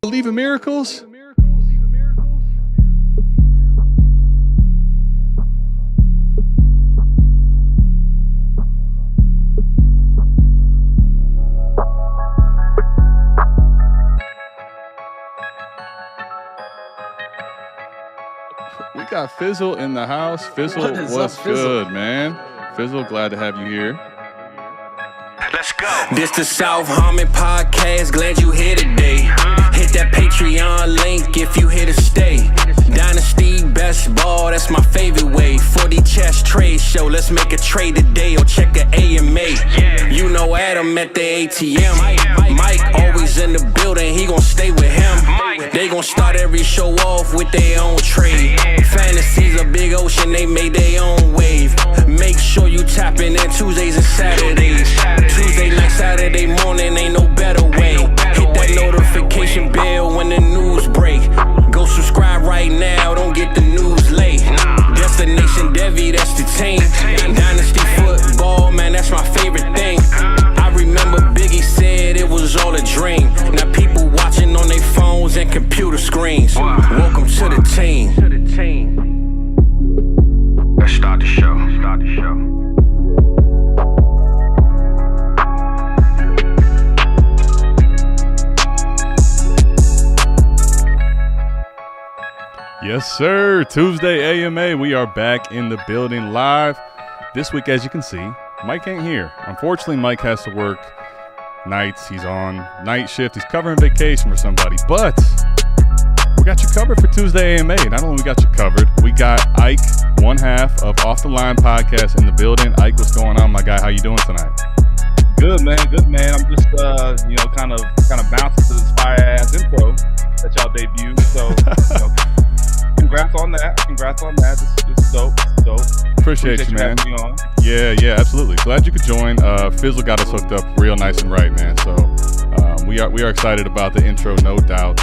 believe in miracles? We got Fizzle in the house. Fizzle, what's good, man? Fizzle, glad to have you here. Let's go. This the South Harmon Podcast. Glad you here today. Hit that Patreon link if you here to stay. Dynasty, best ball, that's my favorite way. 40 chess trade show, let's make a trade today or check a AMA. You know Adam at the ATM. Mike always in the building, he gon' stay with him. They gon' start every show off with their own trade. Fantasy's a big ocean, they made their own wave. Make sure you tapping in Tuesdays and Saturdays. Tuesday night, Saturday morning, ain't no better way. Hit that notification bell when the news break. Go subscribe right now, don't get the news late. Destination Devi, that's the team. Dynasty football, man, that's my favorite thing. I remember Biggie said it was all a dream. Now people watching on their phones and computer screens. Welcome to the team. Let's start the show. Yes, sir. Tuesday AMA. We are back in the building live. This week, as you can see, Mike ain't here. Unfortunately, Mike has to work nights. He's on night shift. He's covering vacation for somebody. But we got you covered for Tuesday AMA. Not only we got you covered, we got Ike, one half of Off the Line podcast in the building. Ike, what's going on, my guy? How you doing tonight? Good, man. I'm just, kind of bouncing to this fire-ass intro that y'all debuted. So, congrats on that. This is dope. Appreciate you, man. Me on. Yeah, absolutely. Glad you could join. Fizzle got us hooked up real nice and right, man. So we are excited about the intro, no doubt.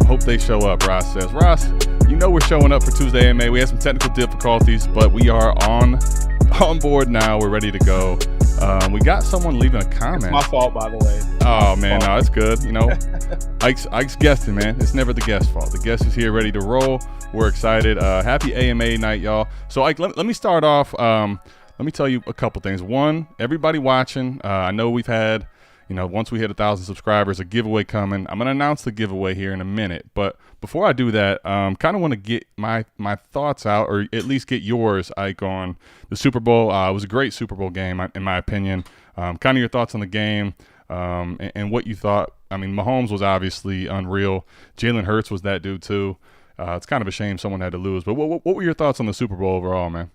Hope they show up, Ross says. Ross, you know we're showing up for Tuesday AMA. We had some technical difficulties, but we are on board now. We're ready to go. We got someone leaving a comment. It's my fault, by the way. Oh, man, no, it's good. You know, Ike's guesting, man. It's never the guest's fault. The guest is here ready to roll. We're excited. Happy AMA night, y'all. So, Ike, let me start off. Let me tell you a couple things. One, everybody watching, I know we've had, once we hit 1,000 subscribers, a giveaway coming. I'm going to announce the giveaway here in a minute. But before I do that, kind of want to get my thoughts out, or at least get yours, Ike, on the Super Bowl. It was a great Super Bowl game, in my opinion. Kind of your thoughts on the game and what you thought. I mean, Mahomes was obviously unreal. Jalen Hurts was that dude too. It's kind of a shame someone had to lose. But what were your thoughts on the Super Bowl overall, man?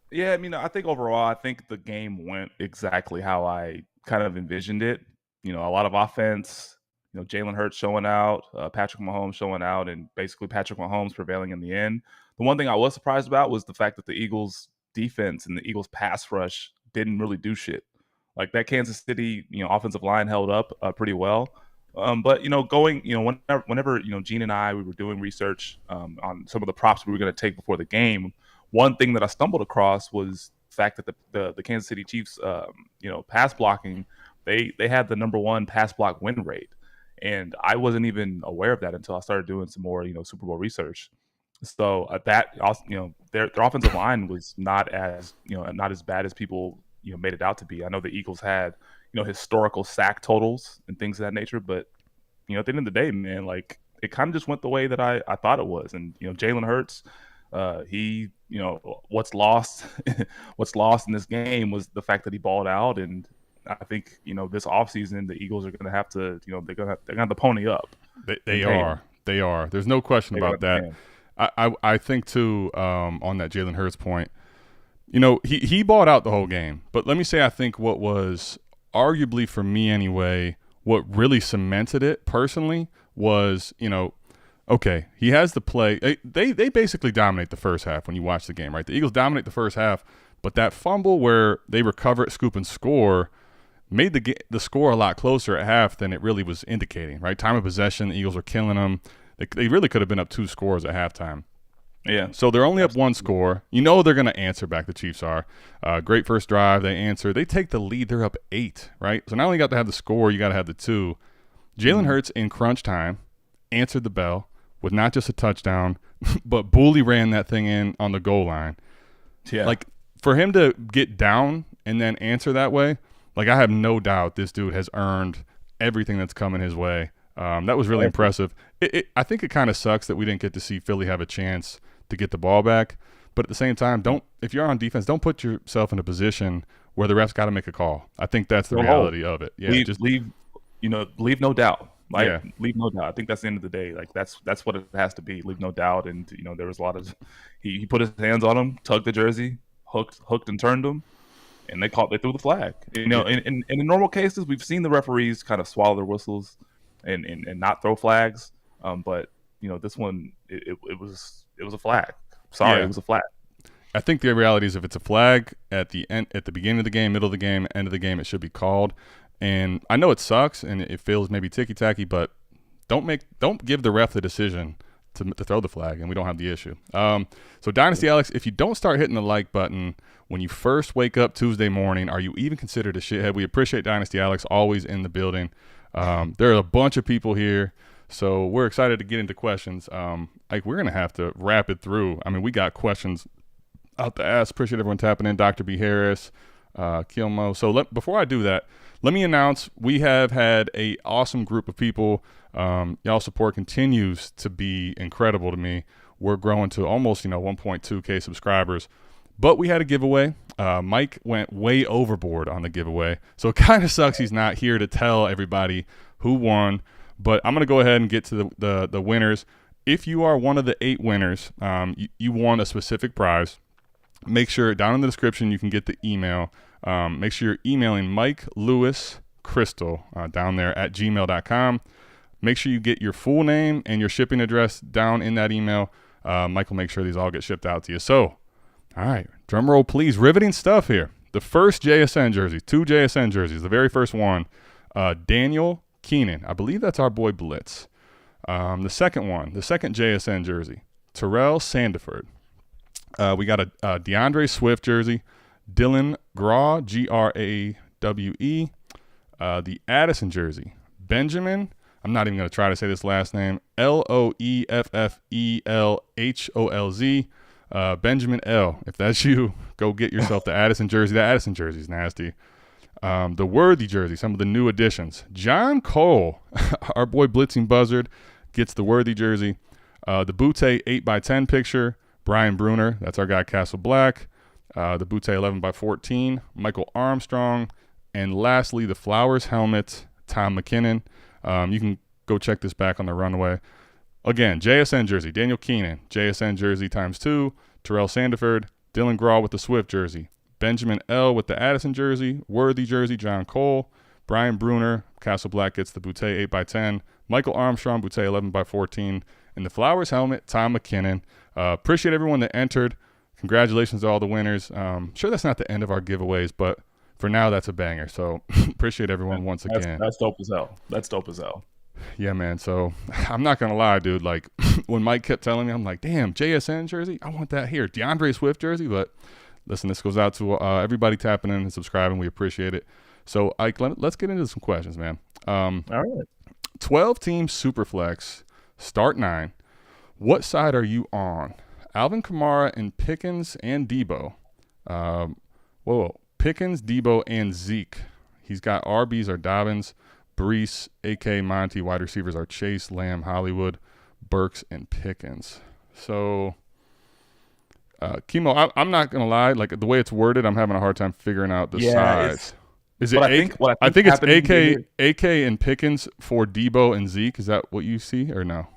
Yeah, I think overall, the game went exactly how I kind of envisioned it. A lot of offense, Jalen Hurts showing out, Patrick Mahomes showing out, and basically Patrick Mahomes prevailing in the end. The one thing I was surprised about was the fact that the Eagles defense and the Eagles pass rush didn't really do shit. Like that Kansas City, offensive line held up pretty well. But whenever Gene and I, we were doing research on some of the props we were going to take before the game, one thing that I stumbled across was the fact that the Kansas City Chiefs, pass blocking, they had the number one pass block win rate, and I wasn't even aware of that until I started doing some more Super Bowl research. So that also, their offensive line was not as bad as people made it out to be. I know the Eagles had historical sack totals and things of that nature, but at the end of the day, man, like it kind of just went the way that I thought it was. And Jalen Hurts, he what's lost in this game was the fact that he balled out. And I think this offseason the Eagles are going to have to they're going to have to pony up. They are. There's no question about that. I think too, on that Jalen Hurts point, he balled out the whole game. But let me say, I think what was arguably, for me anyway, what really cemented it personally was, okay, he has the play. They basically dominate the first half when you watch the game, right? The Eagles dominate the first half, but that fumble where they recover it, scoop, and score made the score a lot closer at half than it really was indicating, right? Time of possession, the Eagles were killing them. They really could have been up 2 scores at halftime. Yeah. So they're only up 1 score. They're going to answer back. The Chiefs are. Great first drive. They answer. They take the lead. They're up 8, right? So not only got to have the score, you got to have the 2. Jalen Hurts in crunch time answered the bell with not just a touchdown, but Booley ran that thing in on the goal line. Yeah. Like, for him to get down and then answer that way, like, I have no doubt this dude has earned everything that's coming his way. That was really impressive. I think it kind of sucks that we didn't get to see Philly have a chance to get the ball back. But at the same time, if you're on defense, don't put yourself in a position where the ref's got to make a call. I think that's the reality of it. Yeah, leave no doubt. Leave no doubt. I think that's the end of the day. Like that's what it has to be. Leave no doubt. And there was a lot of he put his hands on him, tugged the jersey, hooked and turned him, and they threw the flag. In normal cases, we've seen the referees kind of swallow their whistles and not throw flags. But this one it was a flag. Sorry, it was a flag. I think the reality is if it's a flag at the beginning of the game, middle of the game, end of the game, it should be called. And I know it sucks and it feels maybe ticky-tacky, but don't give the ref the decision to throw the flag, and we don't have the issue. So Dynasty Alex, if you don't start hitting the like button when you first wake up Tuesday morning, are you even considered a shithead? We appreciate Dynasty Alex always in the building. There are a bunch of people here. So we're excited to get into questions. We're going to have to wrap it through. I mean, we got questions out the ass. Appreciate everyone tapping in. Dr. B. Harris, Kilmo. So before I do that, let me announce we have had a awesome group of people. Y'all support continues to be incredible to me. We're growing to almost 1.2K subscribers. But we had a giveaway. Mike went way overboard on the giveaway. So it kind of sucks he's not here to tell everybody who won. But I'm going to go ahead and get to the winners. If you are one of the 8 winners, you won a specific prize. Make sure down in the description you can get the email. Make sure you're emailing Mike Lewis Crystal down there at gmail.com. Make sure you get your full name and your shipping address down in that email. Mike will make sure these all get shipped out to you. So, all right, drum roll please. Riveting stuff here. The first JSN jersey, 2 JSN jerseys. The very first one, Daniel Keenan. I believe that's our boy Blitz. The second JSN jersey, Terrell Sandiford. We got a DeAndre Swift jersey, Dylan Grawe, Grawe. The Addison jersey, Benjamin. I'm not even going to try to say this last name. Loefffelholz. Benjamin L. If that's you, go get yourself the Addison jersey. That Addison jersey is nasty. The Worthy jersey, some of the new additions. John Cole, our boy Blitzing Buzzard, gets the Worthy jersey. The Butte 8x10 picture, Brian Bruner, that's our guy Castle Black. The Butte 11x14, Michael Armstrong. And lastly, the Flowers helmet, Tom McKinnon. You can go check this back on the runway. Again, JSN jersey, Daniel Keenan, JSN jersey ×2, Terrell Sandiford, Dylan Grawe with the Swift jersey, Benjamin L. with the Addison jersey, Worthy jersey, John Cole, Brian Bruner, Castle Black gets the Butte 8x10, Michael Armstrong, Butte 11x14, and the Flowers helmet, Tom McKinnon. Appreciate everyone that entered. Congratulations to all the winners. Sure that's not the end of our giveaways, but for now that's a banger. So appreciate everyone once again. That's dope as hell. That's dope as hell. Yeah, man. So I'm not going to lie, dude. Like when Mike kept telling me, I'm like, damn, JSN jersey? I want that here. DeAndre Swift jersey? But listen, this goes out to everybody tapping in and subscribing. We appreciate it. So Ike, let's get into some questions, man. All right. 12-team Superflex, start 9. What side are you on? Alvin Kamara and Pickens and Debo. Pickens, Debo, and Zeke. He's got RBs are Dobbins, Brees, AK, Monty. Wide receivers are Chase, Lamb, Hollywood, Burks, and Pickens. So, Kimo, I'm not going to lie. Like, the way it's worded, I'm having a hard time figuring out the sides. Is it I think it's AK and Pickens for Debo and Zeke. Is that what you see or no?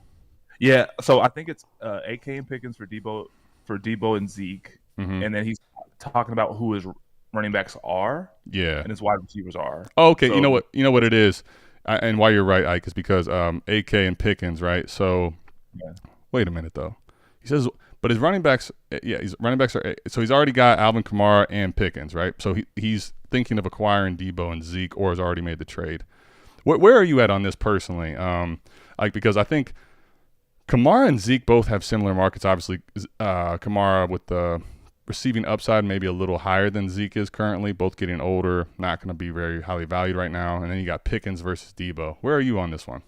Yeah, so I think it's AK and Pickens for Debo and Zeke. Mm-hmm. And then he's talking about who his running backs are. Yeah. And his wide receivers are. Oh, okay, so, you know what it is. And why you're right, Ike, is because AK and Pickens, right? So wait a minute though. He says but his running backs his running backs are so he's already got Alvin Kamara and Pickens, right? So he's thinking of acquiring Debo and Zeke or has already made the trade. Where are you at on this personally? Like because I think Kamara and Zeke both have similar markets. Obviously, Kamara with the receiving upside maybe a little higher than Zeke is currently. Both getting older, not going to be very highly valued right now. And then you got Pickens versus Debo. Where are you on this one?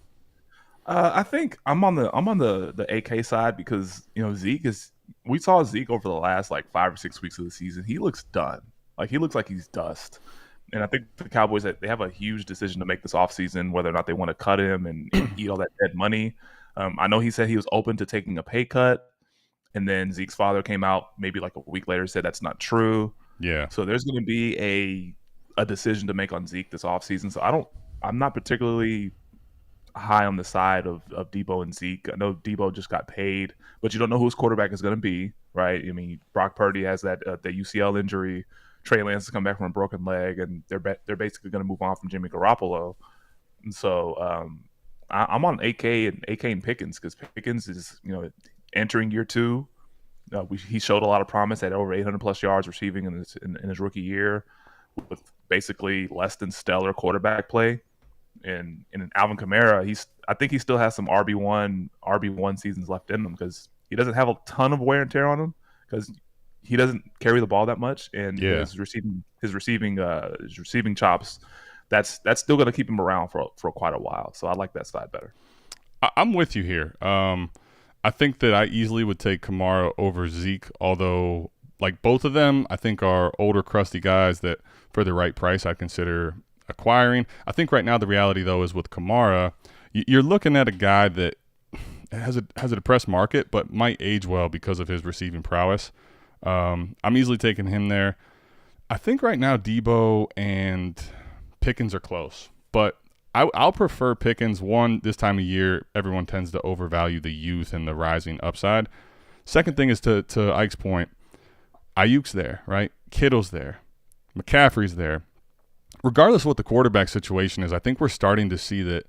I think I'm on the AK side because Zeke is. We saw Zeke over the last like 5 or 6 weeks of the season. He looks done. Like he looks like he's dust. And I think the Cowboys they have a huge decision to make this offseason, whether or not they want to cut him and eat all that dead money. I know he said he was open to taking a pay cut, and then Zeke's father came out maybe like a week later said that's not true. Yeah. So there's going to be a decision to make on Zeke this offseason. So I'm not particularly high on the side of Debo and Zeke. I know Debo just got paid, but you don't know who his quarterback is going to be, right? I mean, Brock Purdy has that the UCL injury. Trey Lance has come back from a broken leg, and they're basically going to move on from Jimmy Garoppolo. And so I'm on AK and Pickens because Pickens is entering year 2. He showed a lot of promise at over 800 plus yards receiving in his rookie year with basically less than stellar quarterback play. And in Alvin Kamara, I think he still has some RB1 seasons left in him because he doesn't have a ton of wear and tear on him because he doesn't carry the ball that much, and his receiving chops, that's still going to keep him around for quite a while. So I like that side better. I'm with you here. I think that I easily would take Kamara over Zeke, although like both of them I think are older, crusty guys that for the right price I consider acquiring. I think right now the reality though is with Kamara, you're looking at a guy that has a depressed market but might age well because of his receiving prowess. I'm easily taking him there. I think right now Debo and Pickens are close, but I'll prefer Pickens. One, this time of year, everyone tends to overvalue the youth and the rising upside. Second thing is to Ike's point, Ayuk's there, right? Kittle's there. McCaffrey's there. Regardless of what the quarterback situation is, I think we're starting to see that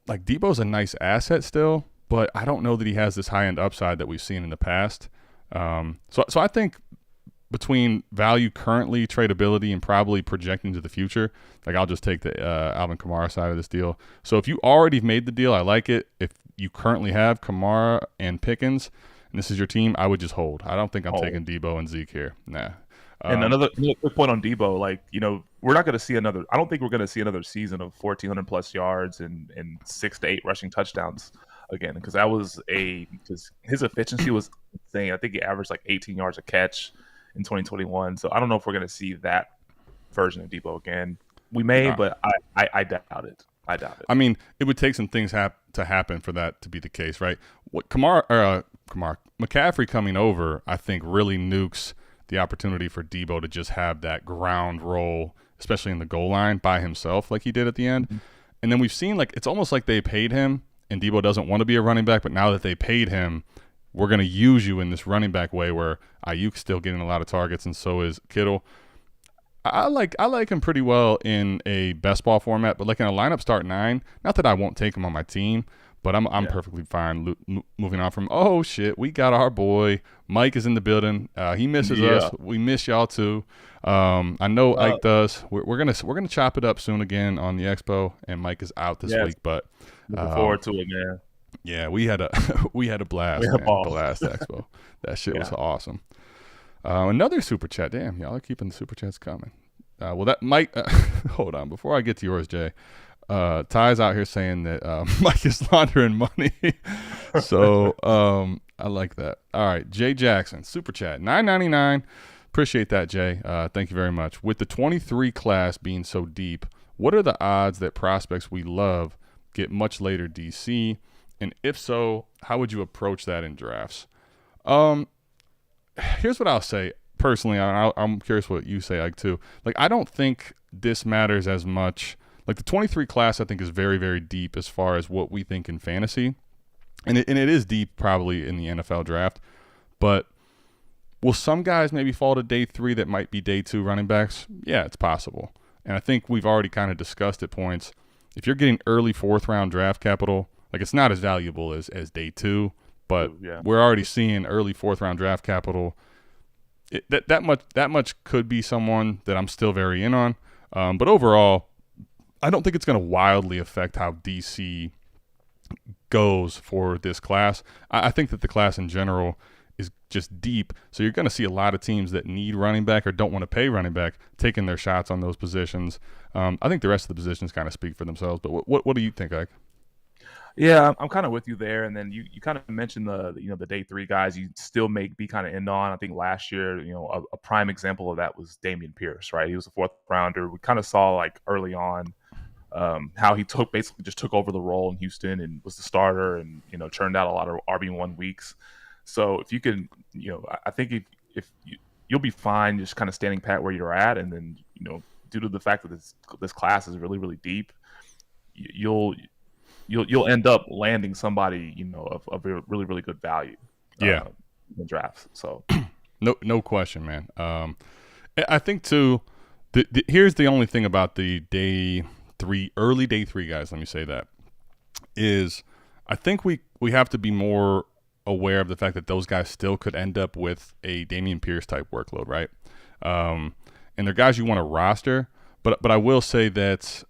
like Debo's a nice asset still, but I don't know that he has this high-end upside that we've seen in the past. So I think between value currently, tradability, and probably projecting to the future, like I'll just take the Alvin Kamara side of this deal. So if you already made the deal, I like it. If you currently have Kamara and Pickens, and this is your team, I would just hold. I don't think I'm taking Debo and Zeke here. Nah. And another quick point on Debo, we're not going to see another. I don't think we're going to see another season of 1,400 plus yards and 6 to 8 rushing touchdowns again, because because his efficiency was insane. I think he averaged like 18 yards a catch in 2021. So I don't know if we're going to see that version of Debo again. We may, but I doubt it. I doubt it. I mean, it would take some things to happen for that to be the case, right? What McCaffrey coming over, I think, really nukes the opportunity for Debo to just have that ground roll, especially in the goal line by himself like he did at the end. Mm-hmm. And then we've seen it's almost like they paid him and Debo doesn't want to be a running back, but now that they paid him, we're going to use you in this running back way where Ayuk's still getting a lot of targets and so is Kittle. I like him pretty well in a best ball format, but like in a lineup start 9, not that I won't take him on my team, but I'm perfectly fine moving on from, oh, shit, we got our boy. Mike is in the building. He misses us. We miss y'all, too. I know Ike does. We're gonna chop it up soon again on the Expo, and Mike is out this week. But looking forward to it, man. Yeah, we had a blast, man, the last Expo. That shit was awesome. Another super chat. Damn, y'all are keeping the super chats coming. Well, that Mike, hold on. Before I get to yours, Jay, Ty's out here saying that Mike is laundering money. So I like that. All right, Jay Jackson, super chat, $9.99. Appreciate that, Jay. Thank you very much. With the 23 class being so deep, what are the odds that prospects we love get much later DC? And if so, how would you approach that in drafts? Here's what I'll say. Personally, I'm curious what you say, Ike, too. I don't think this matters as much. The 23 class, I think, is very, very deep as far as what we think in fantasy. And it is deep probably in the NFL draft. But will some guys maybe fall to day 3 that might be day 2 running backs? Yeah, it's possible. And I think we've already kind of discussed at points. If you're getting early 4th-round draft capital, it's not as valuable as day 2. But we're already seeing early 4th-round draft capital. That much could be someone that I'm still very in on. But overall, I don't think it's going to wildly affect how DC goes for this class. I think that the class in general is just deep. So you're going to see a lot of teams that need running back or don't want to pay running back taking their shots on those positions. I think the rest of the positions kind of speak for themselves. But what do you think, Ike? Yeah, I'm kind of with you there. And then you kind of mentioned the day three guys you still be kind of in on. I think last year, a prime example of that was Damian Pierce, right? He was a fourth rounder. We kind of saw like early on how he basically just took over the role in Houston and was the starter and churned out a lot of RB1 weeks. So if you can, I think if you'll be fine just kind of standing pat where you're at, and then due to the fact that this class is really really deep, you'll end up landing somebody of a really really good value. Yeah, in the drafts. So no question, man. I think too. Here's the only thing about the early day three guys. Let me say that is I think we have to be more aware of the fact that those guys still could end up with a Dameon Pierce type workload, right? And they're guys you want to roster, but I will say that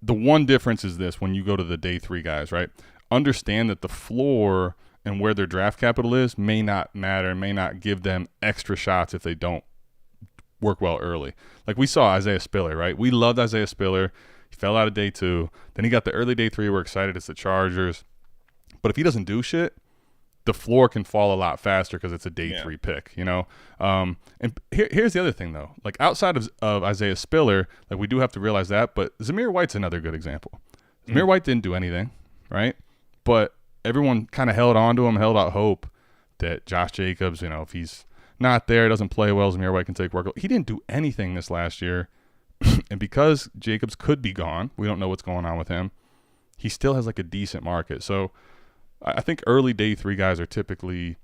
the one difference is this: when you go to the day three guys, right? Understand that the floor and where their draft capital is may not matter, may not give them extra shots if they don't work well early. Like we saw Isaiah Spiller, right? We loved Isaiah Spiller. He fell out of day two. Then he got the early day three. We're excited. It's the Chargers. But if he doesn't do shit, the floor can fall a lot faster because it's a day three pick, And here's the other thing, though. Like outside of Isaiah Spiller, like we do have to realize that. But Zamir White's another good example. Zamir White didn't do anything, right? But everyone kind of held on to him, held out hope that Josh Jacobs, if he's not there, doesn't play well, Zamir White can take work. He didn't do anything this last year. And because Jacobs could be gone, we don't know what's going on with him, he still has like a decent market. So I think early day three guys are typically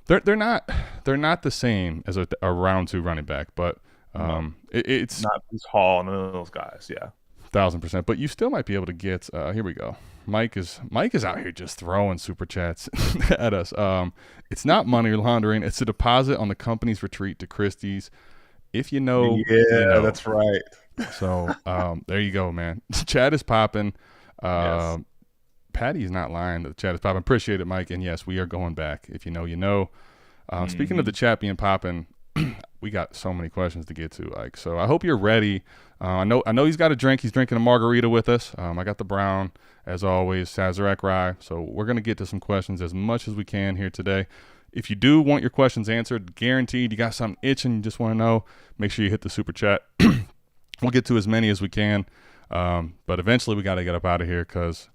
they're not the same as a round two running back, but it's not Bruce Hall and those guys, yeah, 1,000%. But you still might be able to get. Here we go. Mike is out here just throwing super chats at us. It's not money laundering. It's a deposit on the company's retreat to Christie's. If you know, that's right. So there you go, man. Chat is popping. Yes. Patty's not lying that the chat is popping. Appreciate it, Mike. And yes, we are going back. If you know, you know. Speaking of the chat being popping, we got so many questions to get to, Ike. So I hope you're ready. I know he's got a drink. He's drinking a margarita with us. I got the brown, as always, Sazerac Rye. So we're going to get to some questions as much as we can here today. If you do want your questions answered, guaranteed, you got something itching, you just want to know, make sure you hit the super chat. We'll get to as many as we can. But eventually we got to get up out of here because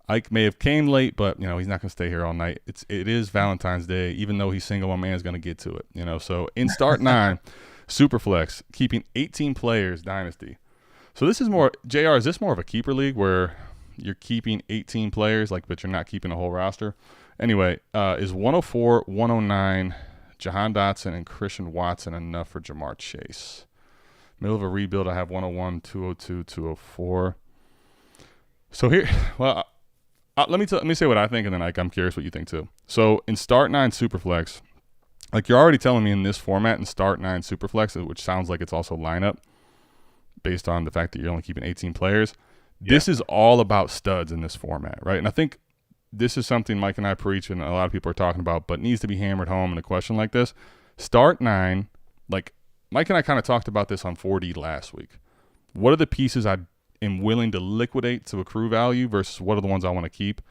Ike may have came late, but he's not going to stay here all night. It is Valentine's Day, even though he's single. My man's going to get to it. So in start 9, Superflex keeping 18 players Dynasty. So this is more JR. Is this more of a keeper league where you're keeping 18 players, but you're not keeping a whole roster? Anyway, is 104, 109, Jahan Dotson and Christian Watson enough for Jamar Chase? Middle of a rebuild, I have 101, 202, 204. So here, well. Let me say what I think, and then I'm curious what you think too. So in Start 9 Superflex, you're already telling me in this format in Start 9 Superflex, which sounds like it's also lineup based on the fact that you're only keeping 18 players. Yeah. This is all about studs in this format, right? And I think this is something Mike and I preach and a lot of people are talking about, but needs to be hammered home in a question like this. Start 9, Mike and I kind of talked about this on 4D last week. What are the pieces I am willing to liquidate to accrue value versus what are the ones I want to keep?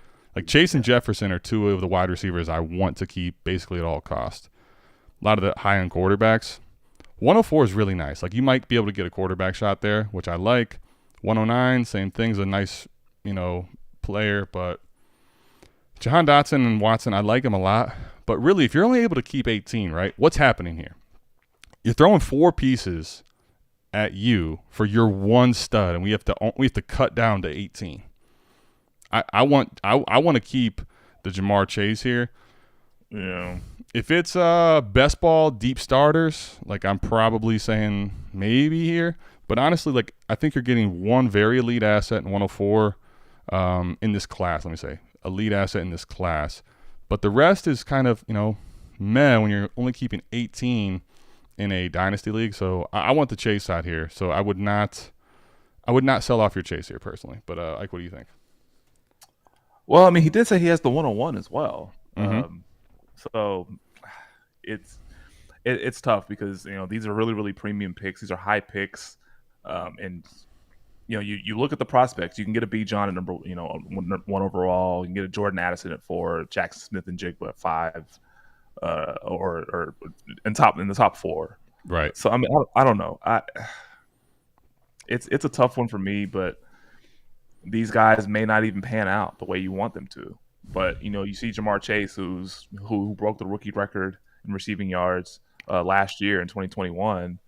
Chase and Jefferson are two of the wide receivers I want to keep basically at all costs. A lot of the high-end quarterbacks. 104 is really nice. You might be able to get a quarterback shot there, which I like. 109, same thing's a nice, player, but Jahan Dotson and Watson, I like them a lot. But really, if you're only able to keep 18, right, what's happening here? You're throwing 4 pieces at you for your one stud, and we have to cut down to 18. I want to keep the Jamar Chase here. Yeah. If it's best ball deep starters, I'm probably saying maybe here. But honestly, I think you're getting one very elite asset in 104 in this class. Let me say elite asset in this class, but the rest is kind of meh when you're only keeping 18 in a dynasty league. So I want the Chase side here. So I would not sell off your Chase here personally. But Ike, what do you think? Well, I mean, he did say he has the 101 as well. Mm-hmm. So it's tough because these are really really premium picks. These are high picks, and you look at the prospects. You can get a Bijan at number, one overall. You can get a Jordan Addison at 4, Jackson Smith and Jigba at 5, or in the top 4. Right. So I mean, I don't know. It's a tough one for me, but these guys may not even pan out the way you want them to. But you see Jamar Chase, who broke the rookie record in receiving yards last year in 2021,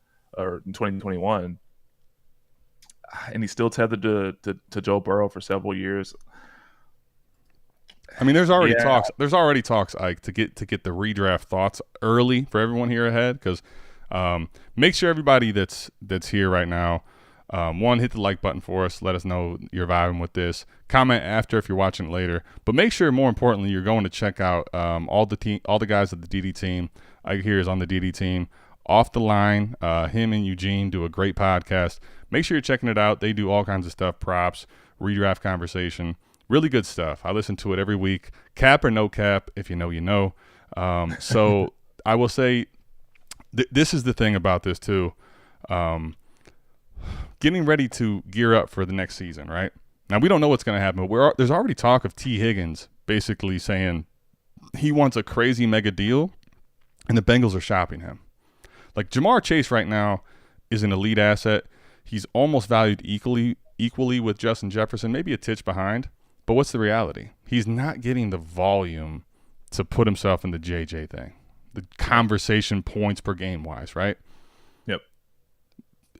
and he's still tethered to Joe Burrow for several years. I mean, there's already talks. There's already talks, Ike, to get the redraft thoughts early for everyone here ahead. Because make sure everybody that's here right now, one, hit the like button for us. Let us know you're vibing with this. Comment after if you're watching it later. But make sure, more importantly, you're going to check out all the guys of the DD team. Ike here is on the DD team. Off the Line, him and Eugene do a great podcast. Make sure you're checking it out. They do all kinds of stuff, props, redraft conversation. Really good stuff. I listen to it every week. Cap or no cap, if you know, you know. So I will say this is the thing about this too. Getting ready to gear up for the next season, right? Now, we don't know what's going to happen, but there's already talk of T. Higgins basically saying he wants a crazy mega deal, and the Bengals are shopping him. Like, Jamar Chase right now is an elite asset. He's almost valued equally with Justin Jefferson, maybe a titch behind. But what's the reality? He's not getting the volume to put himself in the JJ thing, the conversation points per game wise, right? Yep.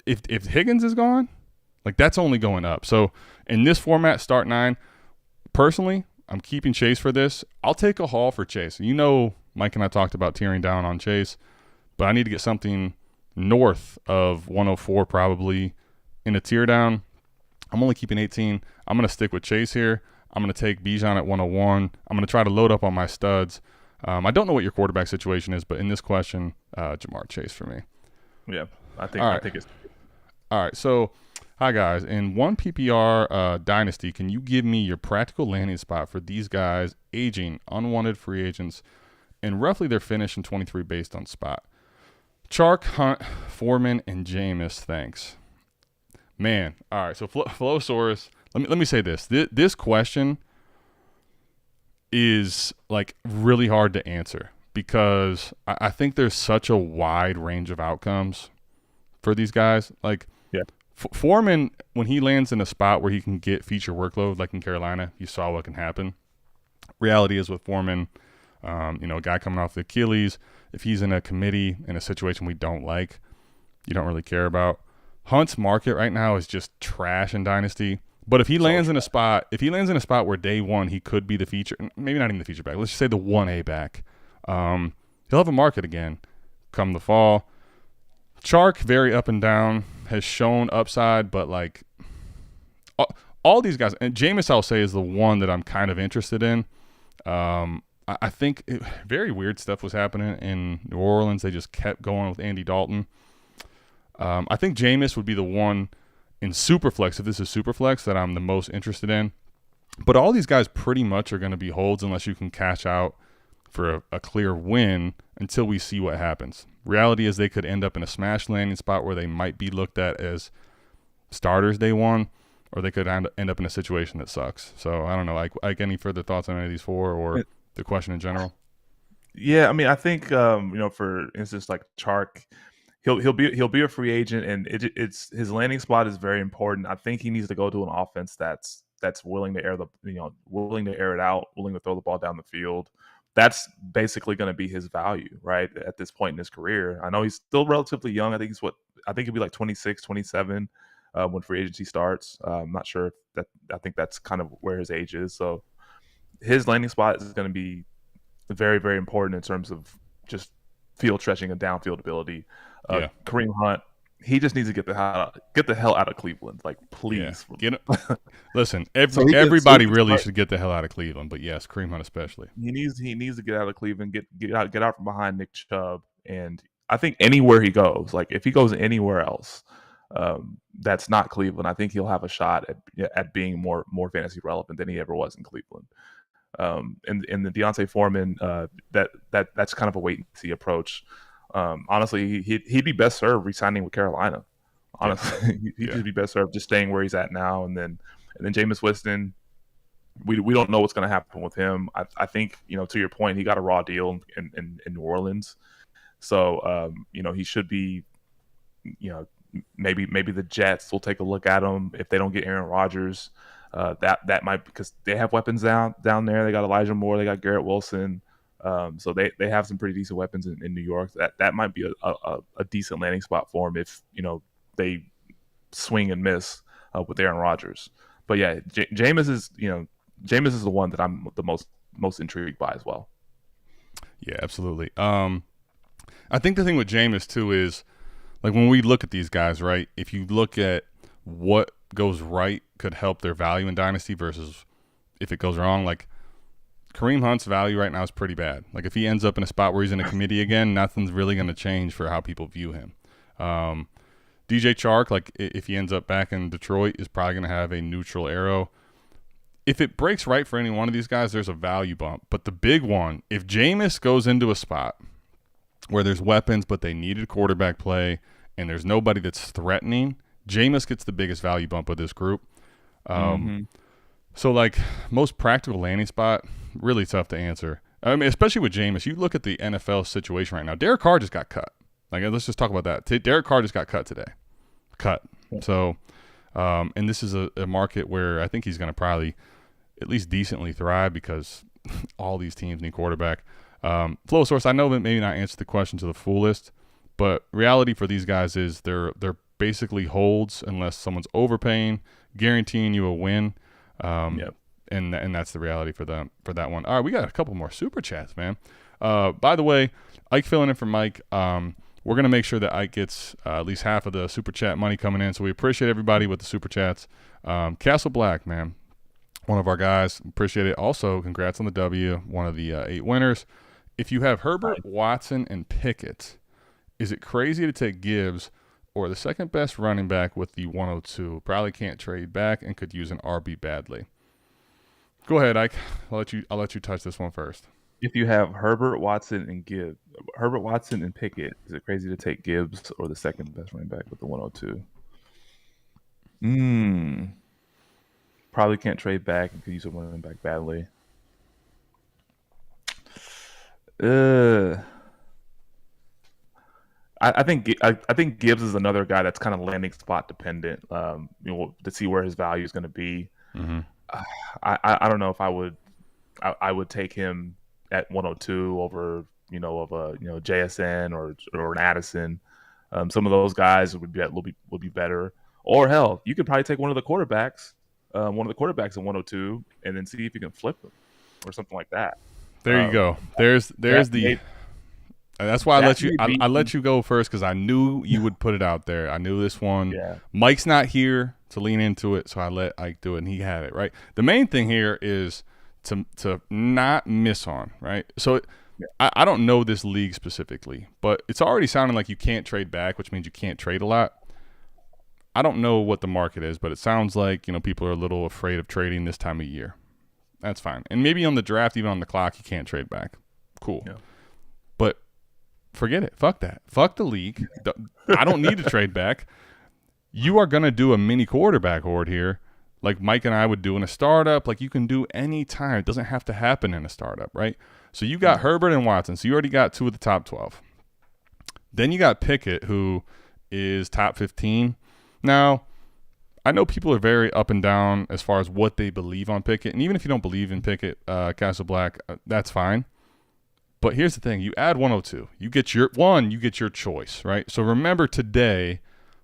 If Higgins is gone, like, that's only going up. So in this format, start 9, personally, I'm keeping Chase for this. I'll take a haul for Chase. Mike and I talked about tearing down on Chase, but I need to get something north of 104 probably in a tear down. I'm only keeping 18. I'm going to stick with Chase here. I'm going to take Bijan at 101. I'm going to try to load up on my studs. I don't know what your quarterback situation is, but in this question, Jamar Chase for me. Yeah, I think it's all right. So, hi guys. In one PPR dynasty, can you give me your practical landing spot for these guys, aging, unwanted free agents, and roughly their finish in 23 based on spot? Chark, Hunt, Foreman, and Jameis. Thanks. Man, all right. So Flowsaurus. Let me say this. This question is like really hard to answer because I think there's such a wide range of outcomes for these guys. Like, yeah. Foreman, when he lands in a spot where he can get feature workload, like in Carolina, you saw what can happen. Reality is with Foreman, a guy coming off the Achilles, if he's in a committee in a situation we don't like, you don't really care about. Hunt's market right now is just trash in Dynasty. But if he lands in a spot, where day one he could be the feature, maybe not even the feature back, let's just say the 1A back, he'll have a market again come the fall. Chark, very up and down, has shown upside, but like all these guys, and Jameis I'll say is the one that I'm kind of interested in. I think very weird stuff was happening in New Orleans. They just kept going with Andy Dalton. I think Jameis would be the one in Superflex, if this is Superflex, that I'm the most interested in. But all these guys pretty much are going to be holds unless you can cash out for a clear win until we see what happens. Reality is they could end up in a smash landing spot where they might be looked at as starters day one, or they could end up in a situation that sucks. So I don't know. Like any further thoughts on any of these four or the question in general? Yeah, I mean, I think for instance, like Chark, he'll be a free agent, and it's his landing spot is very important. I think he needs to go to an offense that's willing to willing to air it out, willing to throw the ball down the field. That's basically going to be his value, right, at this point in his career. I know he's still relatively young. I think he'll be like 26, 27 when free agency starts. I'm not sure if I think that's kind of where his age is. So his landing spot is going to be very, very important in terms of just field stretching and downfield ability. Kareem Hunt, he just needs to get the hell out of Cleveland. Like, please. Yeah. Listen, everybody really should get the hell out of Cleveland, but yes, Kareem Hunt especially. He needs to get out of Cleveland, get out from behind Nick Chubb, and I think anywhere he goes, like if he goes anywhere else, that's not Cleveland, I think he'll have a shot at being more fantasy relevant than he ever was in Cleveland. And the Deontay Foreman, that's kind of a wait and see approach. Honestly, he'd be best served re-signing with Carolina. Honestly, he should be best served just staying where he's at now. And then Jameis Winston, we don't know what's going to happen with him. I think, to your point, he got a raw deal in New Orleans. So, he should be, maybe the Jets will take a look at him if they don't get Aaron Rodgers. That might, because they have weapons down there. They got Elijah Moore, they got Garrett Wilson. So they have some pretty decent weapons in New York. That might be a decent landing spot for him if, they swing and miss with Aaron Rodgers. But yeah, Jameis is the one that I'm the most intrigued by as well. Yeah, absolutely. I think the thing with Jameis too is, like, when we look at these guys, right? If you look at what goes right could help their value in Dynasty versus if it goes wrong, like Kareem Hunt's value right now is pretty bad. Like, if he ends up in a spot where he's in a committee again, nothing's really going to change for how people view him. DJ Chark, like, if he ends up back in Detroit, is probably going to have a neutral arrow. If it breaks right for any one of these guys, there's a value bump. But the big one, if Jameis goes into a spot where there's weapons but they needed quarterback play and there's nobody that's threatening, Jameis gets the biggest value bump of this group. So, like, most practical landing spot, really tough to answer. I mean, especially with Jameis, you look at the NFL situation right now. Derek Carr just got cut. Like, let's just talk about that. Derek Carr just got cut today. So, and this is a market where I think he's going to probably at least decently thrive because all these teams need quarterback. Flow source, I know that maybe not answer the question to the fullest, but reality for these guys is they're basically holds unless someone's overpaying, guaranteeing you a win. And that's the reality for that one. All right, we got a couple more super chats, man. By the way, Ike filling in for Mike. We're going to make sure that Ike gets at least half of the super chat money coming in. So we appreciate everybody with the super chats. Castle Black, man, one of our guys. Appreciate it. Also, congrats on the W, one of the 8 winners. If you have Herbert, Watson, and Pickett, is it crazy to take Gibbs or the second best running back with the 102? Probably can't trade back and could use an RB badly. Go ahead, Ike. I'll let you touch this one first. If you have Herbert, Watson, and Pickett, is it crazy to take Gibbs or the second best running back with the 102? Probably can't trade back and could use a running back badly. I think Gibbs is another guy that's kind of landing spot dependent. To see where his value is going to be. Mm-hmm. I don't know if I would take him at 102 over JSN or an Addison. Some of those guys would be better. Or hell, you could probably take one of the quarterbacks at 102 and then see if you can flip them or something like that. There you go. There's the. That's why I let you go first, because I knew you would put it out there. I knew this one. Yeah. Mike's not here to lean into it, so I let Ike do it, and he had it right. The main thing here is to not miss on, right? So I don't know this league specifically, but it's already sounding like you can't trade back, which means you can't trade a lot. I don't know what the market is, but it sounds like people are a little afraid of trading this time of year. That's fine, and maybe on the draft, even on the clock, you can't trade back. Cool, but forget it. Fuck that. Fuck the league. I don't need to trade back. You are gonna do a mini quarterback hoard here, like Mike and I would do in a startup. Like you can do any time. It doesn't have to happen in a startup, right? So you got Herbert and Watson. So you already got 2 of the top 12. Then you got Pickett, who is top 15. Now, I know people are very up and down as far as what they believe on Pickett. And even if you don't believe in Pickett, Castle Black, that's fine. But here's the thing. You add 102. You get your choice, right? So remember today,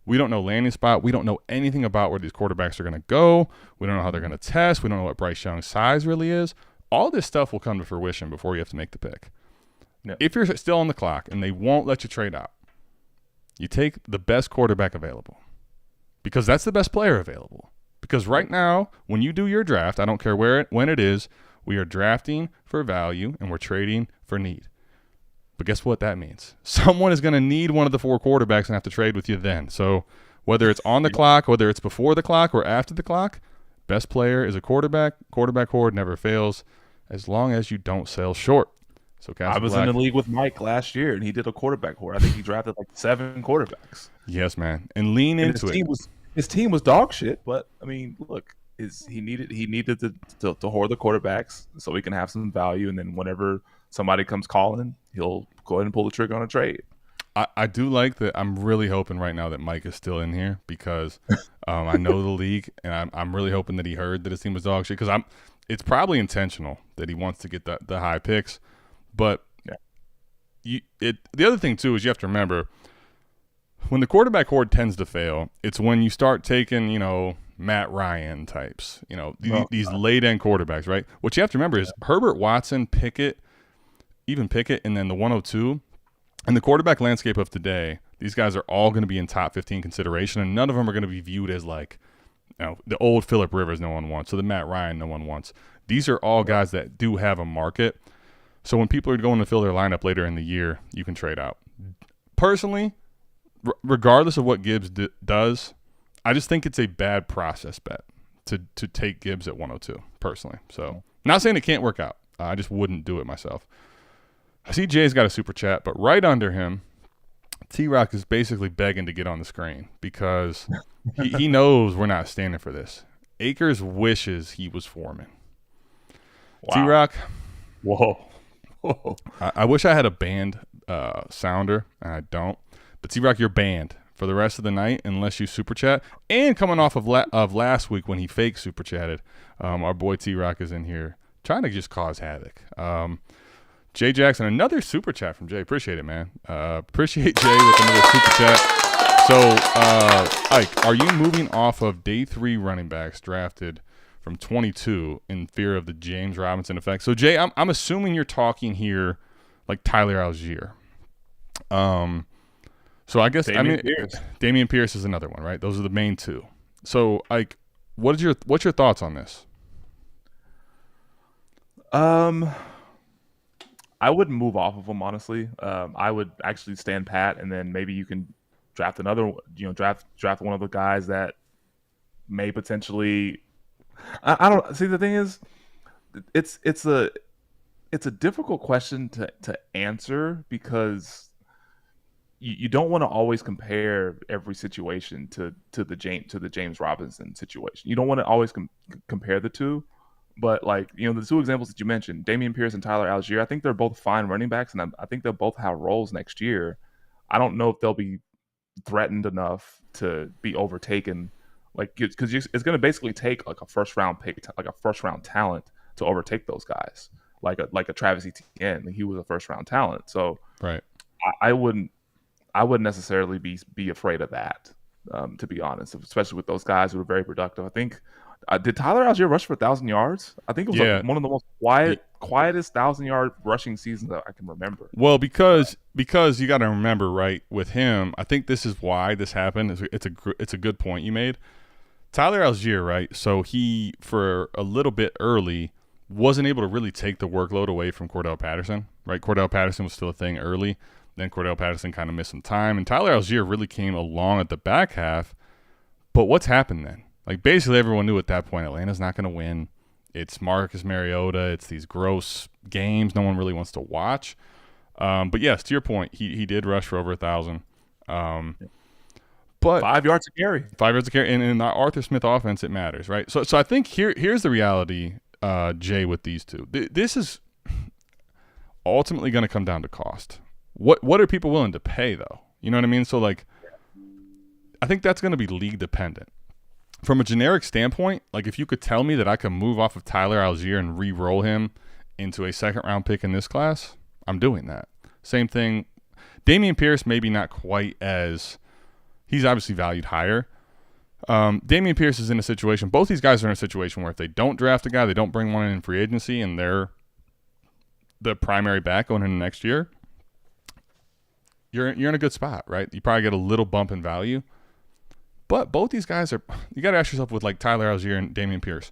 we don't know landing spot. We don't know anything about where these quarterbacks are going to go. We don't know how they're going to test. We don't know what Bryce Young's size really is. All this stuff will come to fruition before you have to make the pick. Yeah. If you're still on the clock and they won't let you trade out, you take the best quarterback available because that's the best player available. Because right now, when you do your draft, I don't care when it is, we are drafting for value and we're trading for need. But guess what that means? Someone is going to need one of the 4 quarterbacks and have to trade with you then. So whether it's on the clock, whether it's before the clock or after the clock, best player is a quarterback. Quarterback hoard never fails as long as you don't sell short. So I was in the league with Mike last year, and he did a quarterback hoard. I think he drafted like 7 quarterbacks. Yes, man, and lean into it. His team was dog shit, but I mean, look, he needed to hoard the quarterbacks so he can have some value, and then whenever somebody comes calling, he'll go ahead and pull the trigger on a trade. I do like that. I'm really hoping right now that Mike is still in here because I know the league, and I'm really hoping that he heard that his team was dog shit because it's probably intentional that he wants to get the high picks. But the other thing, too, is you have to remember when the quarterback hoard tends to fail, it's when you start taking, Matt Ryan types, these late-end quarterbacks, right? What you have to remember is Herbert, Watson, Pickett, and then the 102 – in the quarterback landscape of today, these guys are all going to be in top 15 consideration, and none of them are going to be viewed as like, the old Phillip Rivers no one wants, so the Matt Ryan no one wants. These are all guys that do have a market. So when people are going to fill their lineup later in the year, you can trade out. Personally, regardless of what Gibbs does, I just think it's a bad process bet to take Gibbs at 102, personally. So not saying it can't work out. I just wouldn't do it myself. I see Jay's got a super chat, but right under him, T-Rock is basically begging to get on the screen because he knows we're not standing for this. Akers wishes he was Foreman. Wow. T-Rock. Whoa. I wish I had a band sounder, and I don't. But T-Rock, you're banned for the rest of the night unless you super chat. And coming off of last week when he fake super chatted, our boy T-Rock is in here trying to just cause havoc. Jay Jackson, another super chat from Jay. Appreciate it, man. Appreciate Jay with another super chat. So, Ike, are you moving off of day 3 running backs drafted from 22 in fear of the James Robinson effect? So, Jay, I'm assuming you're talking here like Tyler Algier. So I guess Dameon Pierce is another one, right? Those are the main 2. So, Ike, what's your thoughts on this? I wouldn't move off of them, honestly. I would actually stand pat, and then maybe you can draft another. Draft one of the guys that may potentially. I don't see. The thing is, it's a difficult question to answer because you don't want to always compare every situation to the James Robinson situation. You don't want to always compare the two. But, the 2 examples that you mentioned, Dameon Pierce and Tyler Algier, I think they're both fine running backs, and I think they'll both have roles next year. I don't know if they'll be threatened enough to be overtaken, because it's going to basically take, a first-round pick, like a first-round talent to overtake those guys, like a Travis Etienne. He was a first-round talent. So right. I wouldn't necessarily be afraid of that, to be honest, especially with those guys who are very productive. I think – did Tyler Algier rush for 1,000 yards? I think it was one of the most quietest 1,000-yard rushing seasons that I can remember. Well, because you got to remember, right, with him, I think this is why this happened. It's a good point you made. Tyler Algier, right? So he, for a little bit early, wasn't able to really take the workload away from Cordell Patterson, right? Cordell Patterson was still a thing early. Then Cordell Patterson kind of missed some time, and Tyler Algier really came along at the back half. But what's happened then? Basically everyone knew at that point Atlanta's not going to win. It's Marcus Mariota. It's these gross games no one really wants to watch. But yes, to your point, he did rush for over 1,000. But 5 yards to carry. 5 yards to carry. And in the Arthur Smith offense, it matters, right? So I think here's the reality, Jay, with these two. This is ultimately going to come down to cost. What are people willing to pay, though? You know what I mean? So, I think that's going to be league dependent. From a generic standpoint, if you could tell me that I could move off of Tyler Algier and re-roll him into a second-round pick in this class, I'm doing that. Same thing. Dameon Pierce, maybe not quite as – he's obviously valued higher. Dameon Pierce is in a situation – both these guys are in a situation where if they don't draft a guy, they don't bring one in free agency, and they're the primary back going into next year, you're in a good spot, right? You probably get a little bump in value. But both these guys are – you got to ask yourself with Tyler Algier and Dameon Pierce,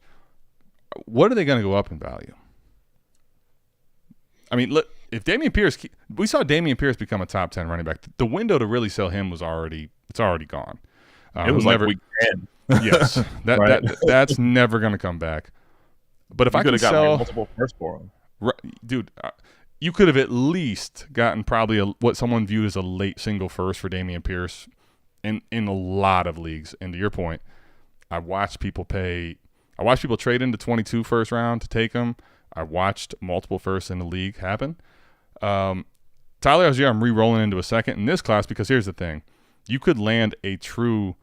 what are they going to go up in value? I mean, look, if Dameon Pierce – we saw Dameon Pierce become a top 10 running back. The window to really sell him was already gone. It was week 10. Yes. That's never going to come back. But if I could sell – multiple first for him. Right, dude, you could have at least gotten probably what someone viewed as a late single first for Dameon Pierce in a lot of leagues. And to your point, I watched people trade into 22 first round to take him. I watched multiple firsts in the league happen. Tyler Algier, I'm re-rolling into a second in this class because here's the thing. You could land a true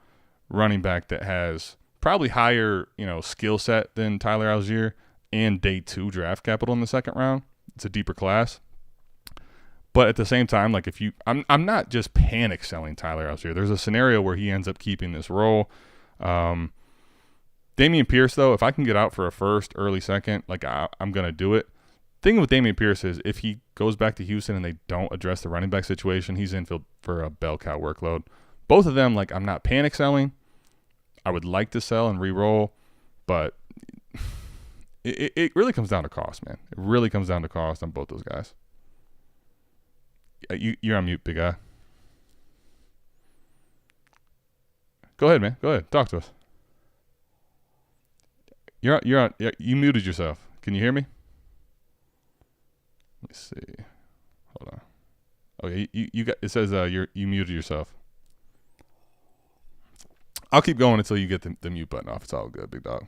running back that has probably higher, skill set than Tyler Algier and day 2 draft capital in the second round. It's a deeper class. But at the same time, like I'm not just panic selling Tyler Algier. There's a scenario where he ends up keeping this role. Dameon Pierce, though, if I can get out for a first, early second, like I'm going to do it. Thing with Dameon Pierce is if he goes back to Houston and they don't address the running back situation, he's in for a bell cow workload. Both of them, like I'm not panic selling. I would like to sell and re-roll, but it really comes down to cost, man. It really comes down to cost on both those guys. You're on mute, big guy. Go ahead, man. Go ahead. Talk to us. You're on. You muted yourself. Can you hear me? Let me see. Hold on. Okay, you got. It says you muted yourself. I'll keep going until you get the mute button off. It's all good, big dog.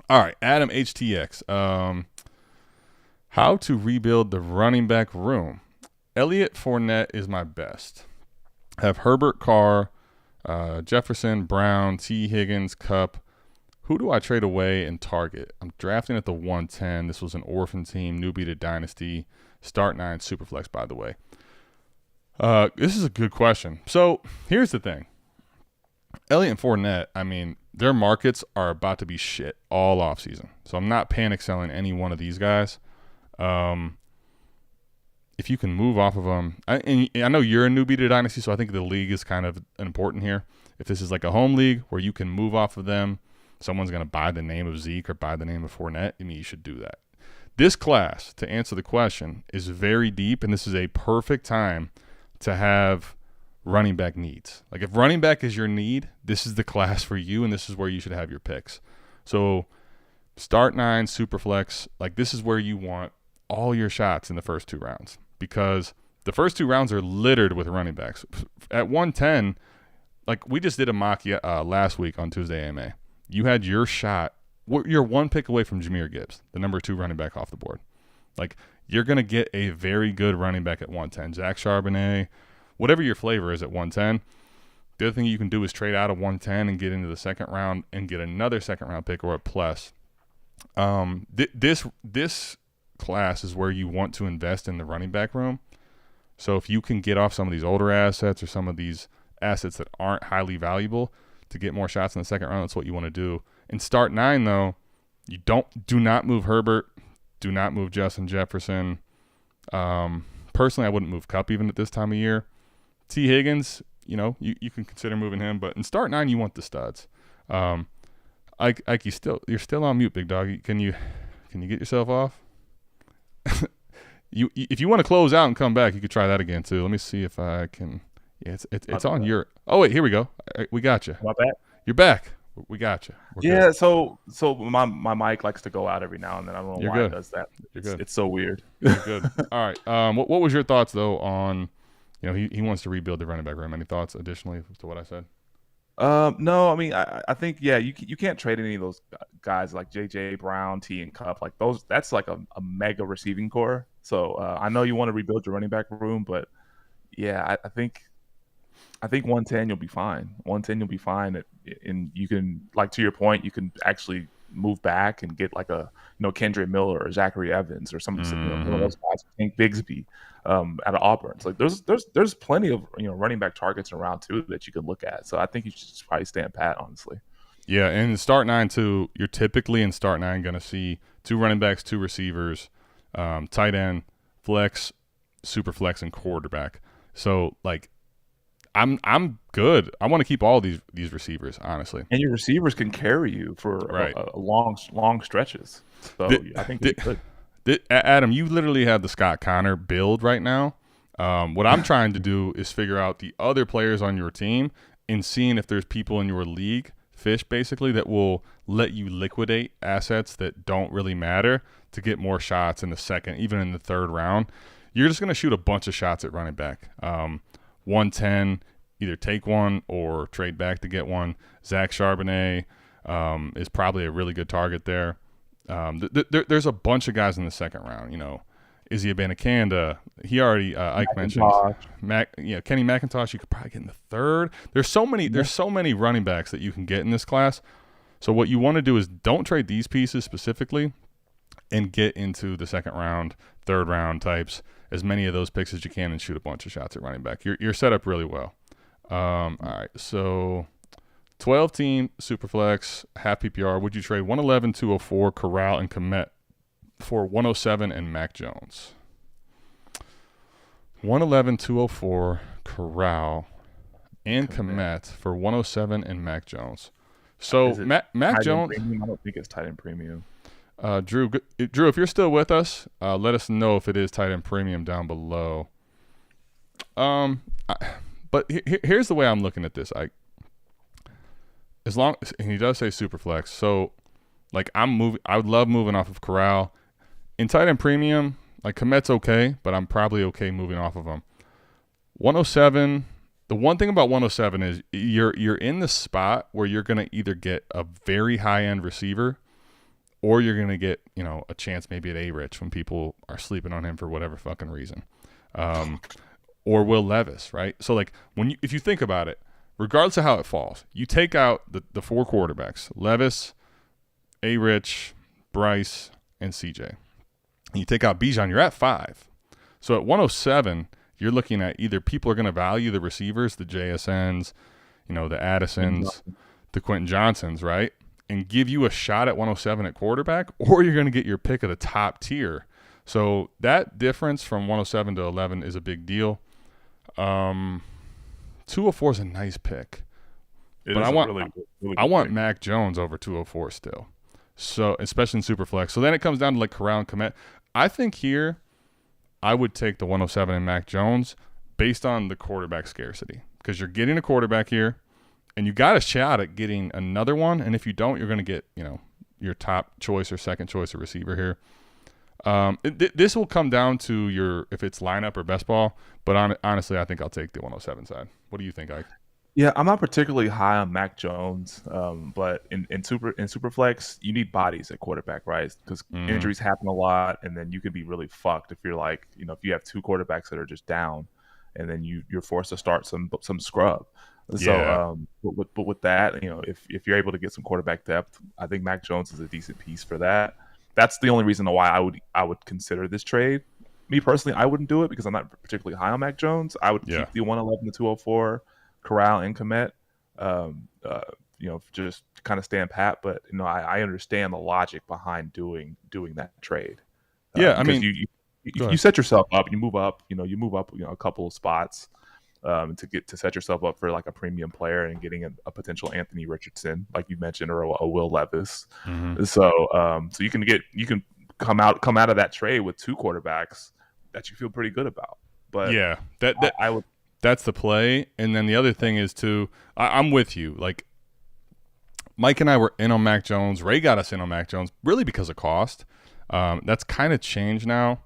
All right, Adam HTX. How to rebuild the running back room. Elliott Fournette is my best. I have Herbert, Carr, Jefferson, Brown, T. Higgins, Kupp. Who do I trade away and target? I'm drafting at the 110. This was an orphan team, newbie to Dynasty. Start 9, Superflex, by the way. This is a good question. So here's the thing. Elliott and Fournette, I mean, their markets are about to be shit all offseason. So I'm not panic selling any one of these guys. If you can move off of them, and I know you're a newbie to Dynasty, so I think the league is kind of important here. If this is like a home league where you can move off of them, someone's going to buy the name of Zeke or buy the name of Fournette, I mean, you should do that. This class, to answer the question, is very deep, and this is a perfect time to have running back needs. Like if running back is your need, this is the class for you, and this is where you should have your picks. So start 9, Superflex, like this is where you want all your shots in the first 2 rounds because the first 2 rounds are littered with running backs. At 110, like we just did a mock last week on Tuesday AMA. You had your shot. You're 1 pick away from Jahmyr Gibbs, the number 2 running back off the board. Like you're going to get a very good running back at 110. Zach Charbonnet, whatever your flavor is at 110. The other thing you can do is trade out of 110 and get into the second round and get another second round pick or a plus. This class is where you want to invest in the running back room. So if you can get off some of these older assets or some of these assets that aren't highly valuable to get more shots in the second round, that's what you want to do. In start 9, though, do not move Herbert, do not move Justin Jefferson. Personally, I wouldn't move Kupp even at this time of year. T. Higgins, you can consider moving him, but in start 9, you want the studs. Ike, you're still on mute, big dog. Can you get yourself off? If you want to close out and come back, you could try that again too. Let me see if I can. Yeah, it's on your. Oh wait, here we go. We got you. My bad. You're back. We got you. Yeah. Good. So my mic likes to go out every now and then. I don't know why it does that. You're good. It's so weird. You're good. All right. What was your thoughts though on, he wants to rebuild the running back room. Any thoughts additionally to what I said? No, I mean, I think, you can't trade any of those guys like JJ Brown, T, and Kupp, like those. That's like a mega receiving core. So I know you want to rebuild your running back room, but yeah, I think 110 you'll be fine. 110 you'll be fine, and you can, like to your point, you can actually move back and get like a Kendrick Miller or Zachary Evans or some of those guys. Hank Bigsby out of Auburn. So like there's plenty of running back targets in round 2 that you could look at. So I think you should just probably stand pat, honestly. Yeah, and in start 9 too, you're typically in start 9 going to see 2 running backs, 2 receivers, tight end, flex, super flex, and quarterback. So like I'm good. I want to keep all these receivers, honestly. And your receivers can carry you for a long stretches. So I think it's good. Adam, you literally have the Scott Connor build right now. What I'm trying to do is figure out the other players on your team and seeing if there's people in your league, fish basically, that will let you liquidate assets that don't really matter to get more shots in the second, even in the third round. You're just going to shoot a bunch of shots at running back. 110, either take one or trade back to get one. Zach Charbonnet is probably a really good target there. There's a bunch of guys in the second round. You know, Izzy Abanikanda. He already Ike mentioned. Kenny McIntosh. You could probably get in the third. There's so many running backs that you can get in this class. So what you want to do is don't trade these pieces specifically, and get into the second round, third round types, as many of those picks as you can, and shoot a bunch of shots at running back. You're set up really well. All right, so 12-team Superflex, half PPR. Would you trade 111, 204, Corral, and Kmet for 107 and Mac Jones? 111, 204, Corral, and Kmet for 107 and Mac Jones. So Mac Jones. I don't think it's tight end premium. Drew, if you're still with us, let us know if it is tight end premium down below. But here's the way I'm looking at this. And he does say Superflex, so like I would love moving off of Corral. In tight end premium, like Kmet's okay, but I'm probably okay moving off of him. 107. The one thing about 107 is you're in the spot where you're gonna either get a very high end receiver, or you're gonna get a chance maybe at A-Rich when people are sleeping on him for whatever fucking reason, or Will Levis, right? So like if you think about it, regardless of how it falls, you take out the four quarterbacks: Levis, A-Rich, Bryce, and CJ. And you take out Bijan, you're at 5. So at 107, you're looking at either people are going to value the receivers, the JSNs, the Addisons, the Quentin Johnsons, right? And give you a shot at 107 at quarterback, or you're going to get your pick of the top tier. So that difference from 107 to 11 is a big deal. 204 is a nice pick. I want Mac Jones over 204 still. So especially in Superflex. So then it comes down to like Corral and Kmet. I think here I would take the 107 and Mac Jones based on the quarterback scarcity, because you're getting a quarterback here and you got a shot at getting another one. And if you don't, you're going to get, your top choice or second choice of receiver here. This will come down to if it's lineup or best ball, but honestly, I think I'll take the 107 side. What do you think, Ike? Yeah, I'm not particularly high on Mac Jones, but in Superflex, you need bodies at quarterback, right? Because injuries happen a lot, and then you could be really fucked if you're like, if you have two quarterbacks that are just down, and then you're forced to start some scrub. So, but with that, if you're able to get some quarterback depth, I think Mac Jones is a decent piece for that. That's the only reason why I would consider this trade. Me personally, I wouldn't do it because I'm not particularly high on Mac Jones. I would keep the 111 to 204. Corral and Kmet, just kind of stand pat. But I understand the logic behind doing that trade. I mean, you set yourself up, you move up, a couple of spots to set yourself up for like a premium player and getting a potential Anthony Richardson, like you mentioned, or a Will Levis. So you can come out of that trade with two quarterbacks that you feel pretty good about. But yeah, I would. That's the play. And then the other thing is too, I'm with you. Like Mike and I were in on Mac Jones. Ray got us in on Mac Jones really because of cost. That's kind of changed now.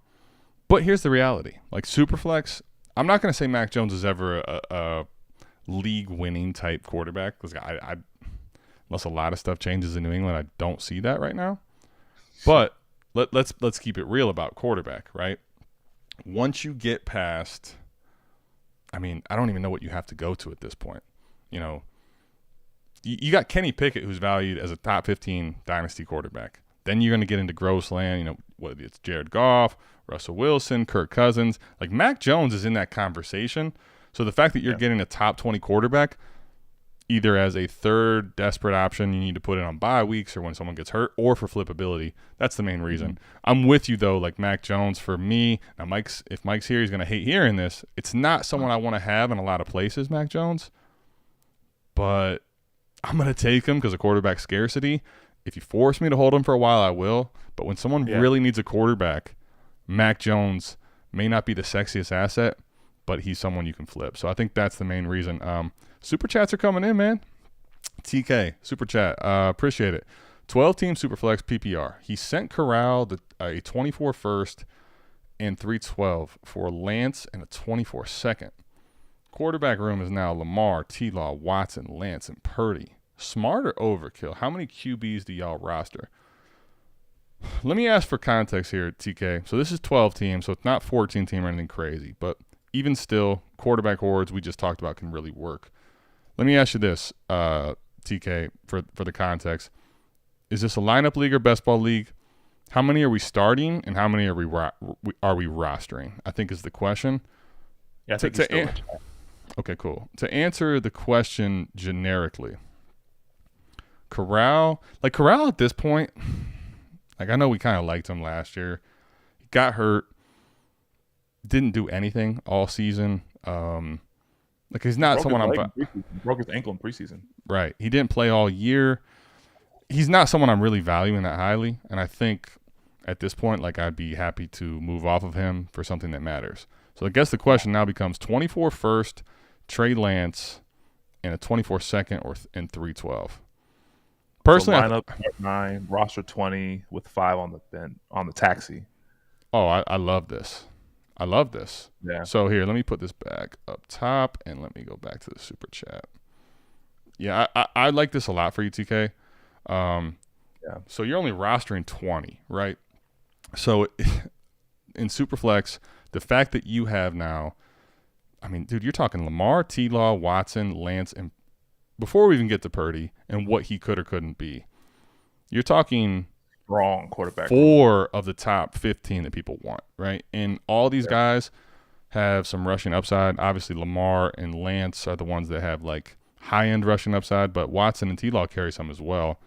But here's the reality. Like Superflex, I'm not going to say Mac Jones is ever a league-winning type quarterback, because unless a lot of stuff changes in New England, I don't see that right now. But let's keep it real about quarterback, right? Once you get past, I mean, I don't even know what you have to go to at this point. You got Kenny Pickett, who's valued as a top 15 dynasty quarterback. Then you're going to get into gross land, whether it's Jared Goff, Russell Wilson, Kirk Cousins. Like Mac Jones is in that conversation. So the fact that you're getting a top 20 quarterback, either as a third desperate option you need to put in on bye weeks or when someone gets hurt, or for flippability, that's the main reason. I'm with you though. Like Mac Jones for me now, if Mike's here, he's gonna hate hearing this. It's not someone I want to have in a lot of places, Mac Jones, but I'm gonna take him because of quarterback scarcity. If you force me to hold him for a while, I will. But when someone really needs a quarterback, Mac Jones may not be the sexiest asset, but he's someone you can flip. So I think that's the main reason. Super chats are coming in, man. TK, super chat. Appreciate it. 12-team Superflex PPR. He sent Corral a 24 first and 312 for Lance and a 24 second. Quarterback room is now Lamar, T-Law, Watson, Lance, and Purdy. Smart or overkill? How many QBs do y'all roster? Let me ask for context here, TK. So this is 12 teams, so it's not 14 team or anything crazy. But even still, quarterback hordes we just talked about can really work. Let me ask you this, TK, for the context. Is this a lineup league or best ball league? How many are we starting and how many are we rostering? I think is the question. Yeah, I think okay, cool. To answer the question generically, Corral at this point, like I know we kind of liked him last year. He got hurt, didn't do anything all season. Like he's not someone broke his ankle in preseason. Right. He didn't play all year. He's not someone I'm really valuing that highly, and I think at this point, like I'd be happy to move off of him for something that matters. So I guess the question now becomes 24 first, Trey Lance, and a 24 second and 312. Personally, so lineup 9, roster 20 with 5 on the taxi. Oh, I love this. I love this. Yeah. So here, let me put this back up top, and let me go back to the super chat. Yeah, I like this a lot for you, TK. Yeah. So you're only rostering 20, right? So in Superflex, the fact that you have now, I mean, dude, you're talking Lamar, T-Law, Watson, Lance, and before we even get to Purdy and what he could or couldn't be, you're talking strong quarterback. 4 of the top 15 that people want, right? And all these guys have some rushing upside. Obviously, Lamar and Lance are the ones that have like high-end rushing upside, but Watson and T-Law carry some as well.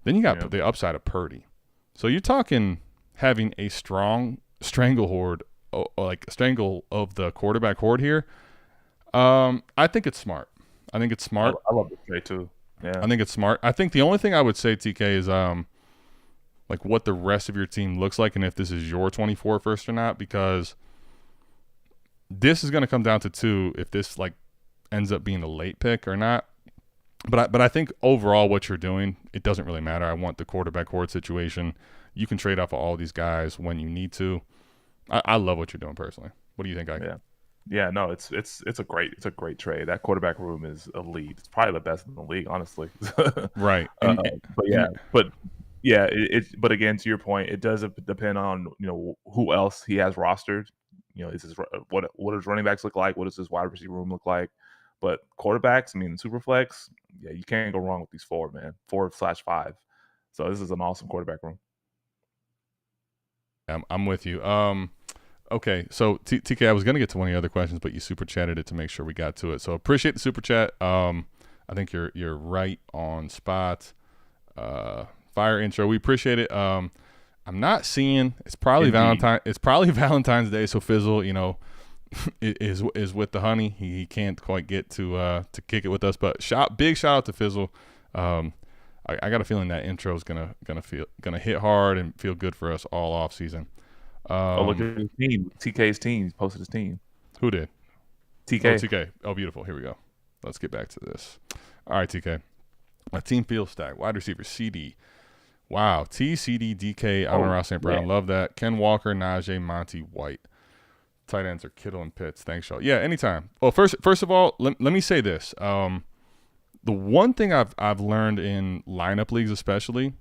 Then you got the upside of Purdy. So you're talking having a strong strangle of the quarterback horde here. I think it's smart. I love this trade too. Yeah. I think it's smart. I think the only thing I would say, TK, is like what the rest of your team looks like and if this is your 24 first or not, because this is going to come down to 2 if this like ends up being a late pick or not. But I think overall what you're doing, it doesn't really matter. I want the quarterback horde situation. You can trade off of all these guys when you need to. I love what you're doing personally. What do you think, Ike? Yeah, no, it's a great trade. That quarterback room is elite. It's probably the best in the league, honestly. Right. But again, to your point, it does depend on who else he has rostered. Is his, what does running backs look like? What does his wide receiver room look like? But quarterbacks, I mean, Superflex, yeah, you can't go wrong with these 4, man. 4/5. So this is an awesome quarterback room. I'm with you. Okay, so TK, I was going to get to one of the other questions, but you super chatted it to make sure we got to it. So appreciate the super chat. I think you're right on spot. Fire intro, we appreciate it. I'm not seeing. It's probably Valentine's Day, so Fizzle, is with the honey. He can't quite get to kick it with us, but big shout out to Fizzle. I got a feeling that intro is gonna hit hard and feel good for us all off season. Look at his team. TK's team. He posted his team. Who did? TK. Oh, TK. Oh, beautiful. Here we go. Let's get back to this. All right, TK. My team field stack. Wide receiver CD. Wow. T, CD, DK, Amon-Ra St. Brown. Love that. Ken Walker, Najee, Monty, White. Tight ends are Kittle and Pitts. Thanks, y'all. Yeah, anytime. Well, first of all, let me say this. The one thing I've learned in lineup leagues especially,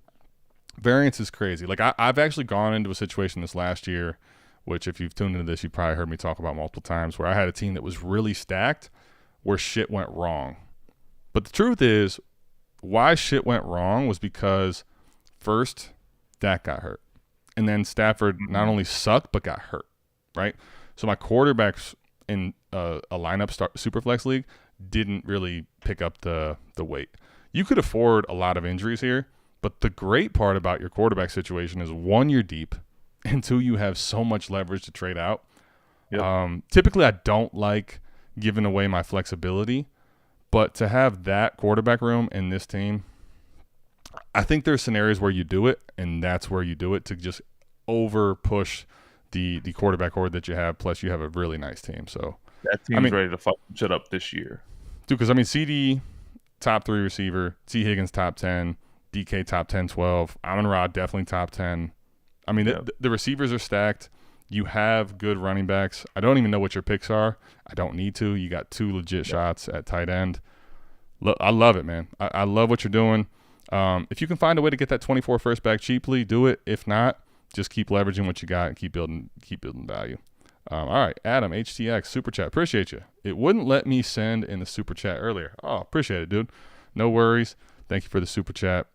variance is crazy. Like I've actually gone into a situation this last year, which if you've tuned into this, you've probably heard me talk about multiple times, where I had a team that was really stacked where shit went wrong. But the truth is, why shit went wrong was because first, Dak got hurt. And then Stafford not only sucked, but got hurt, right? So my quarterbacks in a lineup Superflex league didn't really pick up the weight. You could afford a lot of injuries here, but the great part about your quarterback situation is 1, you're deep, and 2, you have so much leverage to trade out. Yep. Typically, I don't like giving away my flexibility, but to have that quarterback room in this team, I think there's scenarios where you do it, and that's where you do it to just over push the quarterback horde that you have. Plus, you have a really nice team. So that team's ready to fuck shit up this year, dude. Because CD, top 3 receiver. T Higgins, top 10. DK top 10, 12. Amon-Ra definitely top 10. I mean, the receivers are stacked. You have good running backs. I don't even know what your picks are. I don't need to. You got 2 legit shots at tight end. Look, I love it, man. I love what you're doing. If you can find a way to get that 24 first back cheaply, do it. If not, just keep leveraging what you got and keep building value. All right, Adam, HTX, Super Chat. Appreciate you. It wouldn't let me send in the Super Chat earlier. Oh, appreciate it, dude. No worries. Thank you for the Super Chat.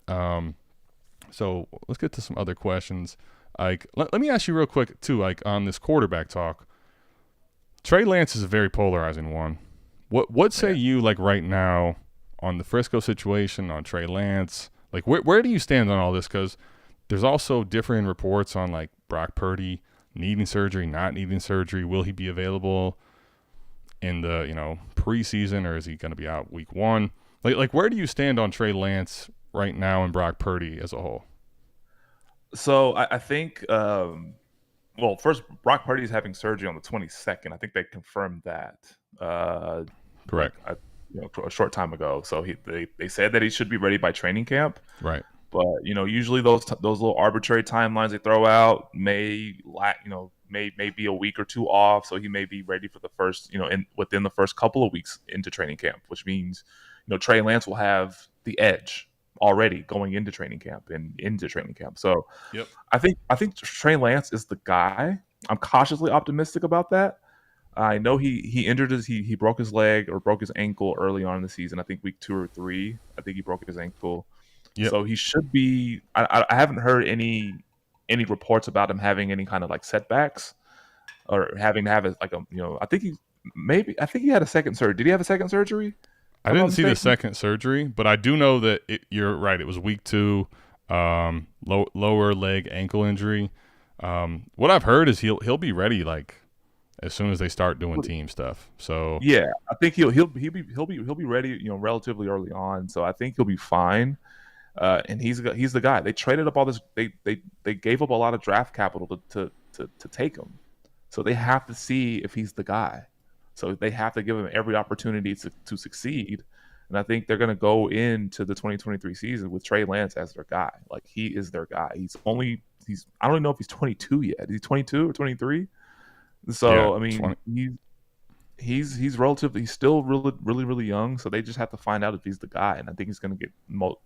So let's get to some other questions. Like, let me ask you real quick, too, like on this quarterback talk. Trey Lance is a very polarizing one. What say you, like, right now on the Frisco situation, on Trey Lance? Like, where do you stand on all this? Because there's also differing reports on, like, Brock Purdy needing surgery, not needing surgery. Will he be available in the, preseason, or is he going to be out week 1? Like, where do you stand on Trey Lance right now and Brock Purdy as a whole? So I think, first, Brock Purdy is having surgery on the 22nd. I think they confirmed that. Correct. A short time ago. So they said that he should be ready by training camp. Right. But usually those little arbitrary timelines they throw out may be a week or 2 off. So he may be ready for the first, within the first couple of weeks into training camp, which means Trey Lance will have the edge already going into training camp. So yep. I think Trey Lance is the guy. I'm cautiously optimistic about that. I know he injured he broke his leg or broke his ankle early on in the season. I think week 2 or 3. I think he broke his ankle. Yep. So he should be. I haven't heard any reports about him having any kind of like setbacks or having to have I think he had a second surgery. Did he have a second surgery? I didn't see the second surgery, but I do know that you're right. It was week 2, lower leg ankle injury. What I've heard is he'll be ready like as soon as they start doing team stuff. So yeah, I think he'll be ready, relatively early on. So I think he'll be fine. And he's the guy. They traded up all this. They gave up a lot of draft capital to take him. So they have to see if he's the guy. So they have to give him every opportunity to succeed. And I think they're going to go into the 2023 season with Trey Lance as their guy. Like, he is their guy. I don't even know if he's 22 yet. Is he 22 or 23? So, yeah, I mean, he's still really, really, really young. So they just have to find out if he's the guy. And I think he's going to get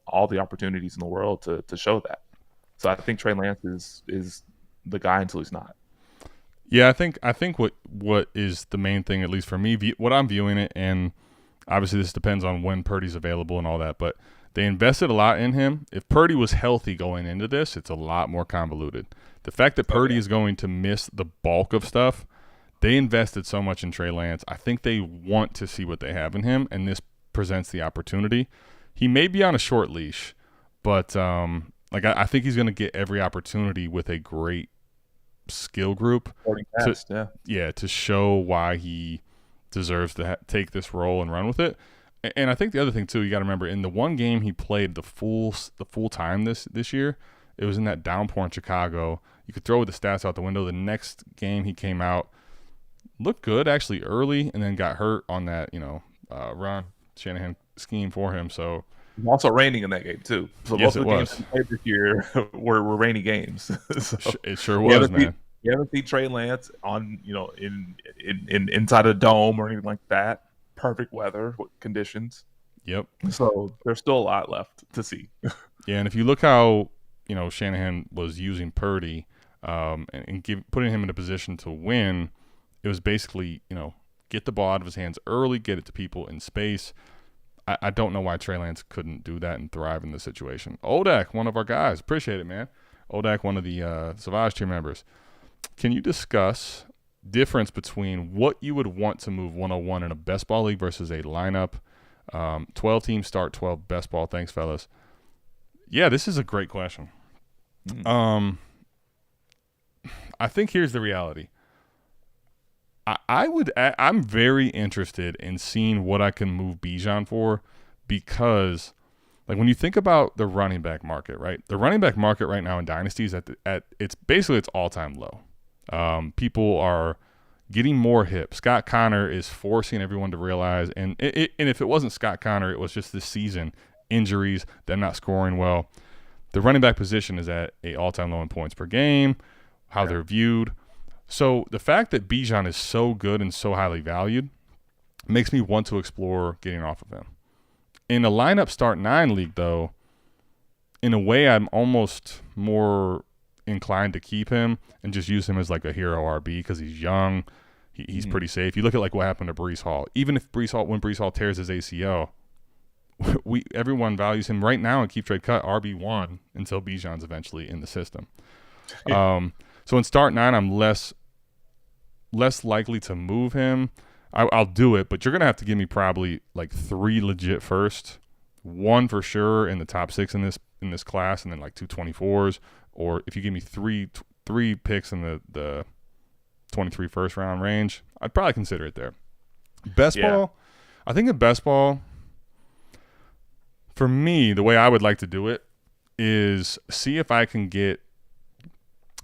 all the opportunities in the world to show that. So I think Trey Lance is the guy until he's not. Yeah, I think what is the main thing, at least for me, what I'm viewing it, and obviously this depends on when Purdy's available and all that, but they invested a lot in him. If Purdy was healthy going into this, it's a lot more convoluted. The fact that Purdy is going to miss the bulk of stuff, they invested so much in Trey Lance. I think they want to see what they have in him, and this presents the opportunity. He may be on a short leash, but I think he's going to get every opportunity with a great skill group to show why he deserves to take this role and run with it. And I think the other thing too, you got to remember, in the one game he played the full time this year, it was in that downpour in Chicago. You could throw the stats out the window. The next game he came out, looked good actually early, and then got hurt on that Ron Shanahan scheme for him. So it was also raining in that game too. So yes, most of the games he played this year were rainy games. So it sure was, man. You haven't seen Trey Lance on in inside a dome or anything like that. Perfect weather conditions. Yep. So there's still a lot left to see. Yeah, and if you look how Shanahan was using Purdy and putting him in a position to win, it was basically get the ball out of his hands early, get it to people in space. I don't know why Trey Lance couldn't do that and thrive in this situation. Odak, one of our guys, appreciate it, man. Odak, one of the Savage tier members. Can you discuss difference between what you would want to move 101 in a best ball league versus a lineup? 12 teams start 12 best ball. Thanks, fellas. Yeah, this is a great question. I think here's the reality. I'm very interested in seeing what I can move Bijan for, because like when you think about the running back market, right? The running back market right now in Dynasty is at it's basically its all-time low. People are getting more hip. Scott Connor is forcing everyone to realize, and if it wasn't Scott Connor, it was just this season, injuries, them not scoring well. The running back position is at a all-time low in points per game, how they're viewed. So the fact that Bijan is so good and so highly valued makes me want to explore getting off of him. In a lineup start 9 league, though, in a way I'm almost more inclined to keep him and just use him as like a hero RB because he's young. He's pretty safe. You look at like what happened to Breece Hall. Even if when Breece Hall tears his ACL, everyone values him right now in keep trade cut RB1 until Bijan's eventually in the system. So in start 9, I'm less likely to move him. I'll do it, but you're gonna have to give me probably like 3 legit first, 1 for sure in the top 6 in this class, and then like 2 24s, or if you give me three picks in the 23 first round range, I'd probably consider it there. Best ball, I think in best ball, for me, the way I would like to do it is see if I can get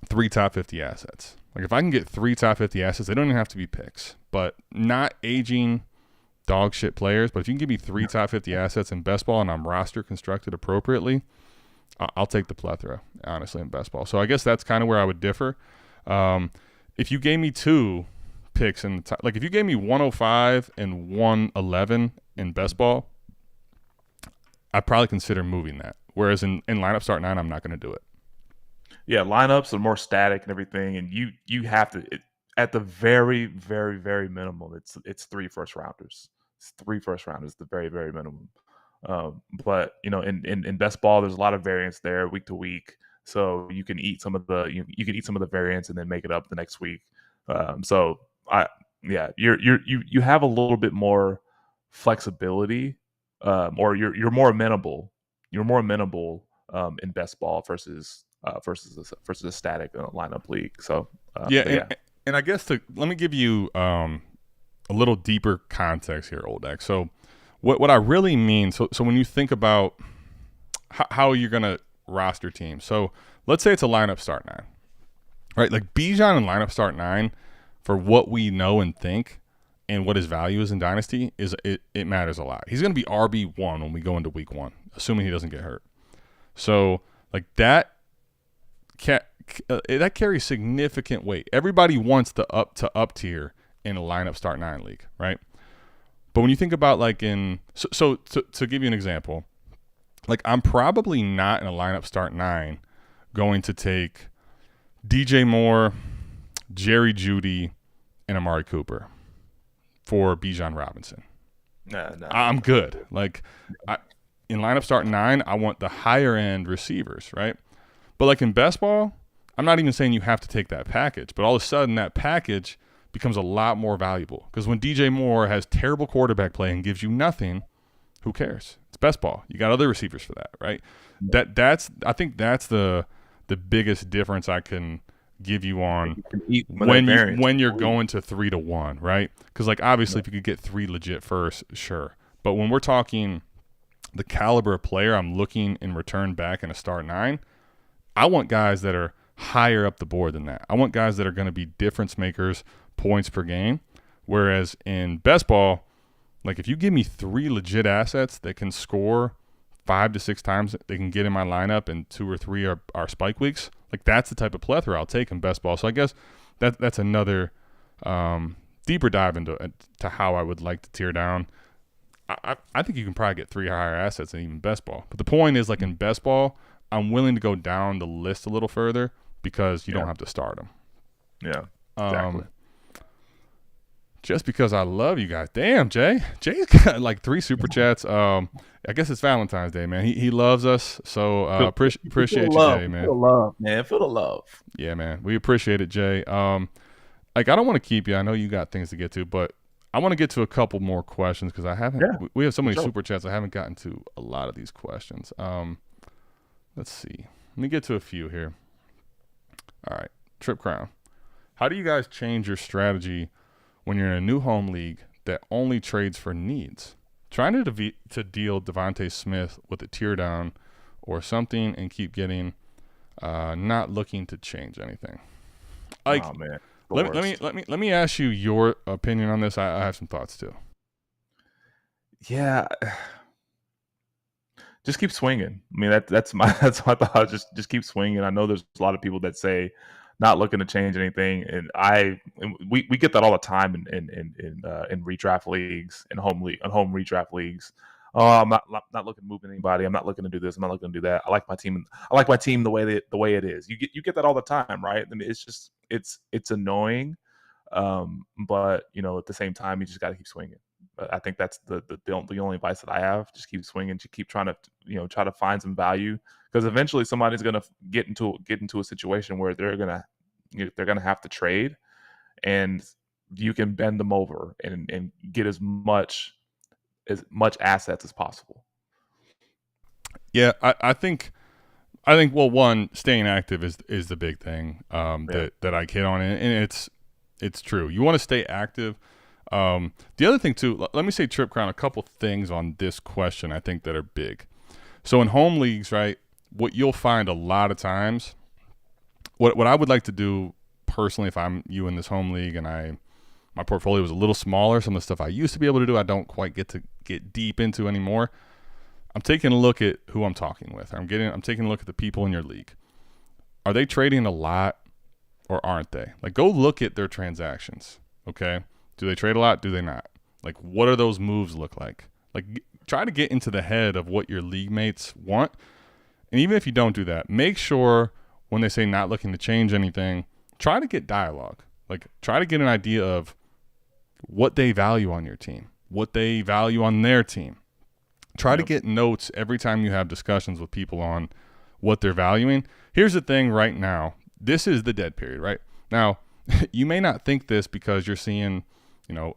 3 top 50 assets. Like if I can get 3 top 50 assets, they don't even have to be picks, but not aging dog shit players. But if you can give me 3 top 50 assets in best ball and I'm roster constructed appropriately, I'll take the plethora, honestly, in best ball. So I guess that's kind of where I would differ. If you gave me 2 picks in the top, like if you gave me 105 and 111 in best ball, I'd probably consider moving that. Whereas in lineup start 9, I'm not going to do it. Yeah, lineups are more static and everything, and you have to at the very, very, very minimum. It's 3 first rounders. It's 3 first rounders, the very, very minimum. But in best ball, there's a lot of variance there week to week, so you can eat some of the you can eat some of the variance and then make it up the next week. You have a little bit more flexibility, or you're more amenable. You're more amenable in best ball versus a static lineup league. So and I guess let me give you a little deeper context here, Old X. So what I really mean, so when you think about how you're gonna roster teams, so let's say it's a lineup start 9, right? Like Bijan in lineup start 9, for what we know and think, and what his value is in Dynasty, it matters a lot. He's gonna be RB1 when we go into week 1, assuming he doesn't get hurt. So like that carries significant weight. Everybody wants the up tier in a lineup start 9 league, right? But when you think about like to give you an example, like I'm probably not in a lineup start 9 going to take DJ Moore, Jerry Jeudy, and Amari Cooper for Bijan Robinson. No. I'm good. Like in lineup start 9, I want the higher end receivers, right? But like in best ball, I'm not even saying you have to take that package, but all of a sudden that package becomes a lot more valuable, because when DJ Moore has terrible quarterback play and gives you nothing, who cares? It's best ball. You got other receivers for that, right? I think that's the biggest difference I can give you on when you're going to 3 to 1, right? Because like obviously if you could get 3 legit first, sure. But when we're talking the caliber of player I'm looking in return back in a start 9, I want guys that are higher up the board than that. I want guys that are going to be difference makers, points per game. Whereas in best ball, like if you give me 3 legit assets that can score 5 to 6 times, they can get in my lineup, and 2 or 3 are spike weeks, like that's the type of plethora I'll take in best ball. So I guess that's another deeper dive into how I would like to tear down. I think you can probably get 3 higher assets in even best ball. But the point is, like in best ball, I'm willing to go down the list a little further because you don't have to start them. Yeah, exactly. Just because I love you guys. Damn, Jay's got like 3 super chats. I guess it's Valentine's Day, man. He loves us, so appreciate you, Jay, man. Feel the love, man. Feel the love. Yeah, man. We appreciate it, Jay. Like I don't want to keep you. I know you got things to get to, but I want to get to a couple more questions because I haven't. Yeah, we have so many super chats. I haven't gotten to a lot of these questions. Let's see. Let me get to a few here. All right, Trip Crown. How do you guys change your strategy when you're in a new home league that only trades for needs? Trying to deal Devontae Smith with a tear down or something and keep getting, not looking to change anything. Like, oh, man. Let me ask you your opinion on this. I have some thoughts too. Yeah. just keep swinging. I mean, that's my that's my thought. Just keep swinging. I know there's a lot of people that say not looking to change anything, and we get that all the time in redraft leagues, in home redraft leagues. Oh, I'm not looking to move anybody. I'm not looking to do this. I'm not looking to do that. I like my team. I like my team the way it is. You get that all the time, right? I mean, it's annoying, but at the same time, you just got to keep swinging. But I think that's the only advice that I have. Just keep swinging. Just keep trying to try to find some value, because eventually somebody's gonna get into a situation where they're gonna have to trade, and you can bend them over and get as much assets as possible. Yeah, I think well, one, staying active is the big thing that I hit on, and it's true. You want to stay active. The other thing too, let me say, Trip Crown, a couple things on this question I think that are big. So in home leagues, right, what you'll find a lot of times, what I would like to do personally, if I'm you in this home league and my portfolio was a little smaller, some of the stuff I used to be able to do, I don't quite get deep into anymore. I'm taking a look at who I'm talking with. I'm taking a look at the people in your league. Are they trading a lot or aren't they? Like, go look at their transactions, okay? Do they trade a lot? Do they not? Like, what are those moves look like? Like, try to get into the head of what your league mates want. And even if you don't do that, make sure when they say not looking to change anything, try to get dialogue. Like, try to get an idea of what they value on your team, what they value on their team. Try to get notes every time you have discussions with people on what they're valuing. Here's the thing right now. This is the dead period, right? Now, you may not think this because you're seeing,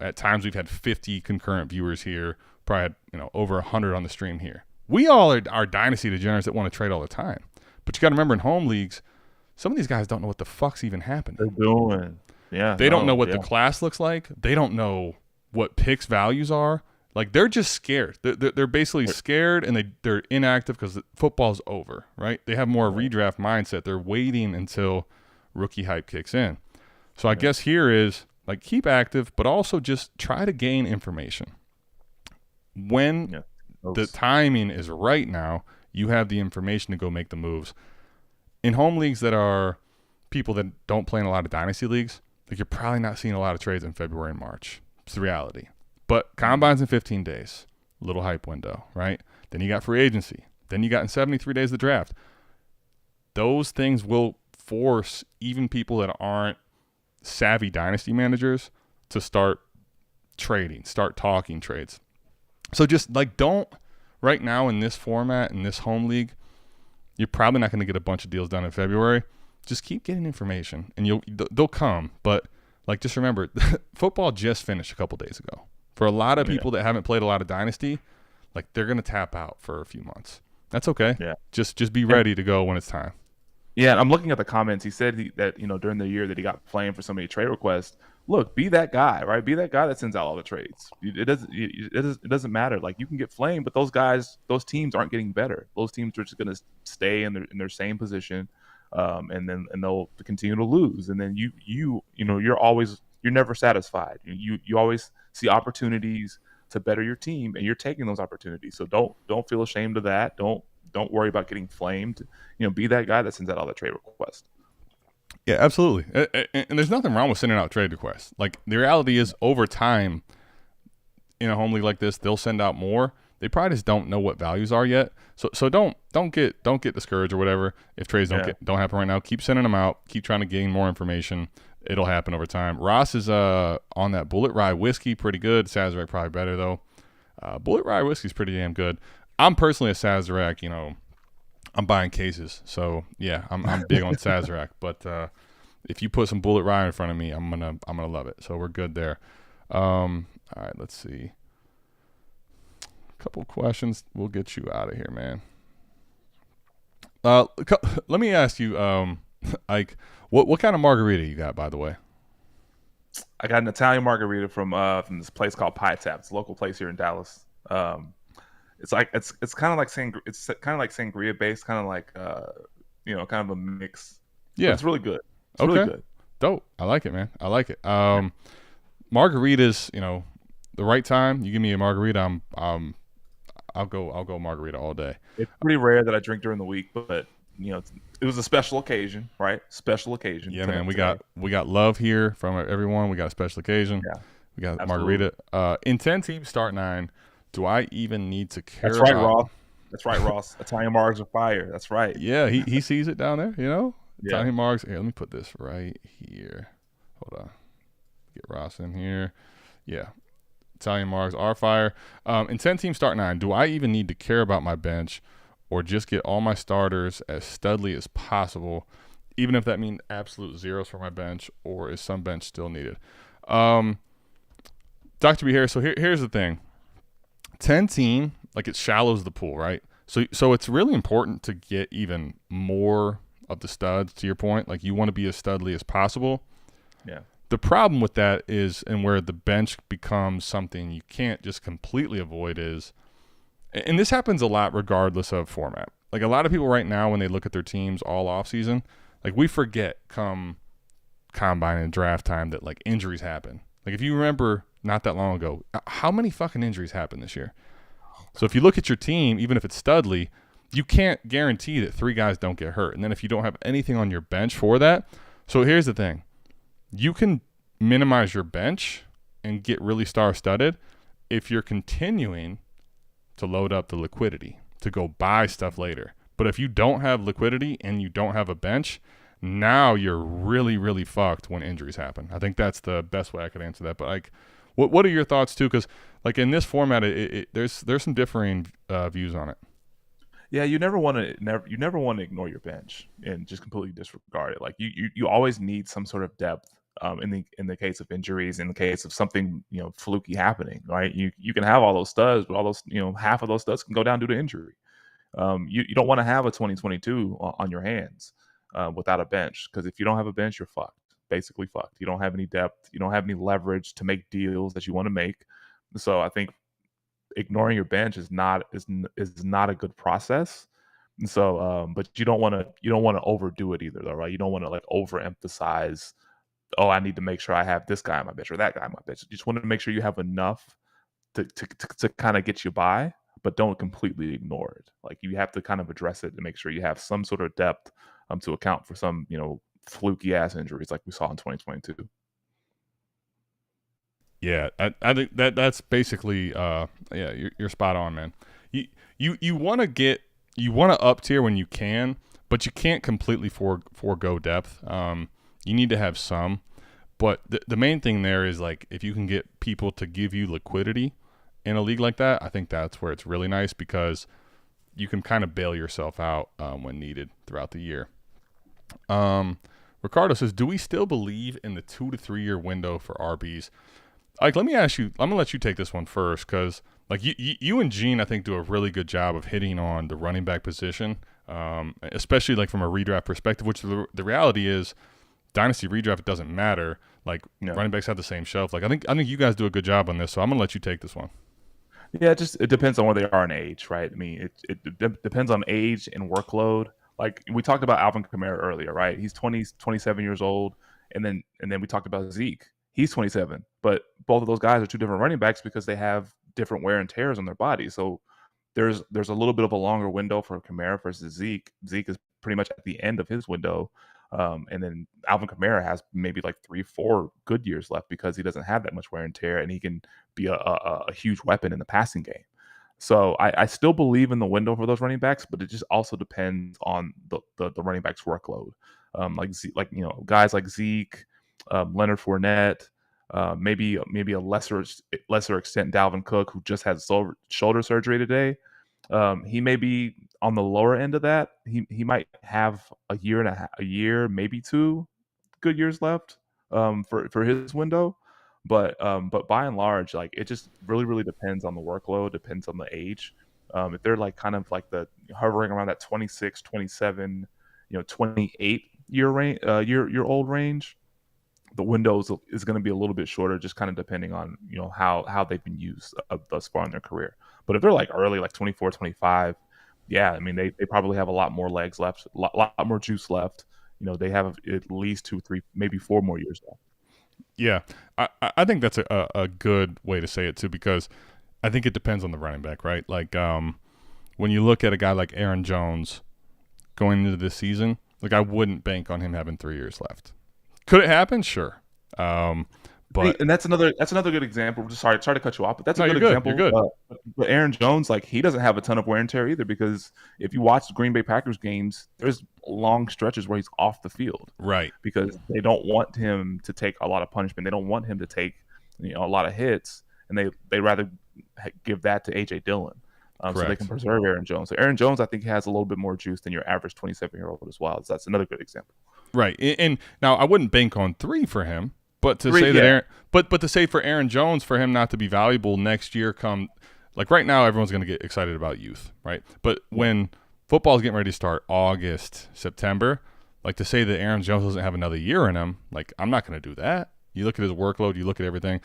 at times we've had 50 concurrent viewers here, probably had, over 100 on the stream here. We all are Dynasty degenerates that want to trade all the time. But you got to remember, in home leagues, some of these guys don't know what the fuck's even happening. They're doing. Yeah. They don't know what the class looks like. They don't know what picks values are. Like, they're just scared. They're basically scared, and they're inactive because football's over, right? They have more redraft mindset. They're waiting until rookie hype kicks in. So I guess here is, like, keep active, but also just try to gain information. When the timing is right now, you have the information to go make the moves. In home leagues that are people that don't play in a lot of dynasty leagues, like, you're probably not seeing a lot of trades in February and March. It's the reality. But combine's in 15 days, little hype window, right? Then you got free agency. Then you got in 73 days the draft. Those things will force even people that aren't savvy dynasty managers to start trading, start talking trades. So just, like, don't, right now in this format, in this home league, you're probably not going to get a bunch of deals done in February. Just keep getting information, and they'll come. But, like, just remember, football just finished a couple days ago. For a lot of people that haven't played a lot of Dynasty, like, they're going to tap out for a few months. That's okay. Yeah. Just be ready to go when it's time. Yeah, I'm looking at the comments. He said that during the year that he got playing for so many trade requests. Look, be that guy, right? Be that guy that sends out all the trades. It doesn't matter. Like, you can get flamed, but those teams aren't getting better. Those teams are just going to stay in their same position, and they'll continue to lose. And then you're never satisfied. You always see opportunities to better your team, and you're taking those opportunities. So don't feel ashamed of that. Don't worry about getting flamed. Be that guy that sends out all the trade requests. Yeah, absolutely. And there's nothing wrong with sending out trade requests. Like, the reality is, over time, in a home league like this, they'll send out more. They probably just don't know what values are yet. So don't get discouraged or whatever if trades don't happen right now. Keep sending them out. Keep trying to gain more information. It'll happen over time. Ross is on that Bullet Rye whiskey, pretty good. Sazerac probably better though. Bullet Rye whiskey is pretty damn good. I'm personally a Sazerac. I'm buying cases, so yeah, I'm big on Sazerac. But if you put some Bullet Rye in front of me, I'm gonna love it. So we're good there. All right, let's see. A couple questions. We'll get you out of here, man. Let me ask you, Ike, what kind of margarita you got, by the way? I got an Italian margarita from this place called Pie Tap. It's a local place here in Dallas. It's kind of like sangria based, kind of like kind of a mix. Yeah, but it's really good. It's really good. Dope. I like it, man. I like it. Margaritas, the right time, you give me a margarita, I'll go margarita all day. It's pretty rare that I drink during the week, but it was a special occasion, right? Special occasion. Yeah, man. We got love here from everyone. We got a special occasion. Yeah, we got absolutely. margarita. In 10 teams, start 9. Do I even need to care? That's right, Ross. That's right, Ross. Italian margs are fire. That's right. Yeah, he sees it down there. Yeah. Italian margs. Here, let me put this right here. Hold on. Get Ross in here. Yeah. Italian margs are fire. In 10 teams, start 9. Do I even need to care about my bench, or just get all my starters as studly as possible, even if that means absolute zeros for my bench, or is some bench still needed? Dr. B. Harris, so here's the thing. 10 team, like, it shallows the pool, right? So it's really important to get even more of the studs, to your point. Like, you want to be as studly as possible. Yeah. The problem with that is, and where the bench becomes something you can't just completely avoid, is, and this happens a lot regardless of format. Like, a lot of people right now, when they look at their teams all offseason, like, we forget come combine and draft time that, like, injuries happen. Like, if you remember not that long ago, how many fucking injuries happened this year? So if you look at your team, even if it's studly, you can't guarantee that 3 guys don't get hurt. And then if you don't have anything on your bench for that, so here's the thing. You can minimize your bench and get really star-studded if you're continuing to load up the liquidity to go buy stuff later. But if you don't have liquidity and you don't have a bench, now you're really, really fucked when injuries happen. I think that's the best way I could answer that. But, like, what are your thoughts too? Because, like, in this format, there's some differing views on it. Yeah, you never want to ignore your bench and just completely disregard it. Like, you always need some sort of depth. In the case of injuries, in the case of something fluky happening, right? You can have all those studs, but all those half of those studs can go down due to injury. You don't want to have a 2022 on your hands without a bench, because if you don't have a bench, you're fucked. Basically fucked. You don't have any depth. You don't have any leverage to make deals that you want to make. So I think ignoring your bench is not a good process. And so, but you don't want to overdo it either, though, right? You don't want to, like, overemphasize. Oh, I need to make sure I have this guy on my bench or that guy on my bench. You just want to make sure you have enough to kind of get you by, but don't completely ignore it. Like, you have to kind of address it to make sure you have some sort of depth to account for some fluky ass injuries like we saw in 2022. Yeah, I think that's basically you're spot on, man. You want to up tier when you can, but you can't completely forego depth. You need to have some, but the main thing there is, like, if you can get people to give you liquidity in a league like that, I think that's where it's really nice, because you can kind of bail yourself out when needed throughout the year. Ricardo says, do we still believe in the 2 to 3 year window for RBs? Like, let me ask you, I'm gonna let you take this one first, because, like, you and Gene, I think, do a really good job of hitting on the running back position, especially, like, from a redraft perspective, which the reality is, Dynasty redraft, it doesn't matter. Like, running backs have the same shelf. Like, I think you guys do a good job on this, so I'm gonna let you take this one. Yeah, it depends on where they are in age, right? I mean, it depends on age and workload. Like, we talked about Alvin Kamara earlier, right? He's 27 years old, and then we talked about Zeke. He's 27, but both of those guys are 2 different running backs because they have different wear and tears on their body. So there's a little bit of a longer window for Kamara versus Zeke. Zeke is pretty much at the end of his window. And then Alvin Kamara has maybe like 3-4 good years left because he doesn't have that much wear and tear, and he can be a huge weapon in the passing game. So I still believe in the window for those running backs, but it just also depends on the running back's workload. Guys like Zeke, Leonard Fournette, maybe a lesser extent Dalvin Cook, who just had shoulder surgery today. He may be on the lower end of that. He might have a year, maybe 2 good years left for his window. But by and large, like, it just really, really depends on the workload, depends on the age. If they're, like, kind of like hovering around that 26, 27, 28 year range, year old range, the window is going to be a little bit shorter, just kind of depending on how they've been used thus far in their career. But if they're, like, early, like 24, 25, yeah, I mean, they probably have a lot more legs left, a lot more juice left. They have at least 2, 3, maybe 4 more years left. Yeah, I think that's a good way to say it too, because I think it depends on the running back, right? Like when you look at a guy like Aaron Jones going into this season, like I wouldn't bank on him having 3 years left. Could it happen? Sure. But and that's another good example. Sorry to cut you off, but that's a good you're example. You're good. But Aaron Jones, like he doesn't have a ton of wear and tear either, because if you watch the Green Bay Packers games, there's long stretches where he's off the field, right? Because they don't want him to take a lot of punishment. They don't want him to take a lot of hits, and they rather give that to AJ Dillon, so they can preserve Aaron Jones. So Aaron Jones, I think, has a little bit more juice than your average 27-year-old as well. So that's another good example. Right, and now I wouldn't bank on 3 for him. But to say that Aaron, but to say for Aaron Jones, for him not to be valuable next year, like right now, everyone's going to get excited about youth, right? But when football is getting ready to start August, September, like to say that Aaron Jones doesn't have another year in him, like I'm not going to do that. You look at his workload, you look at everything,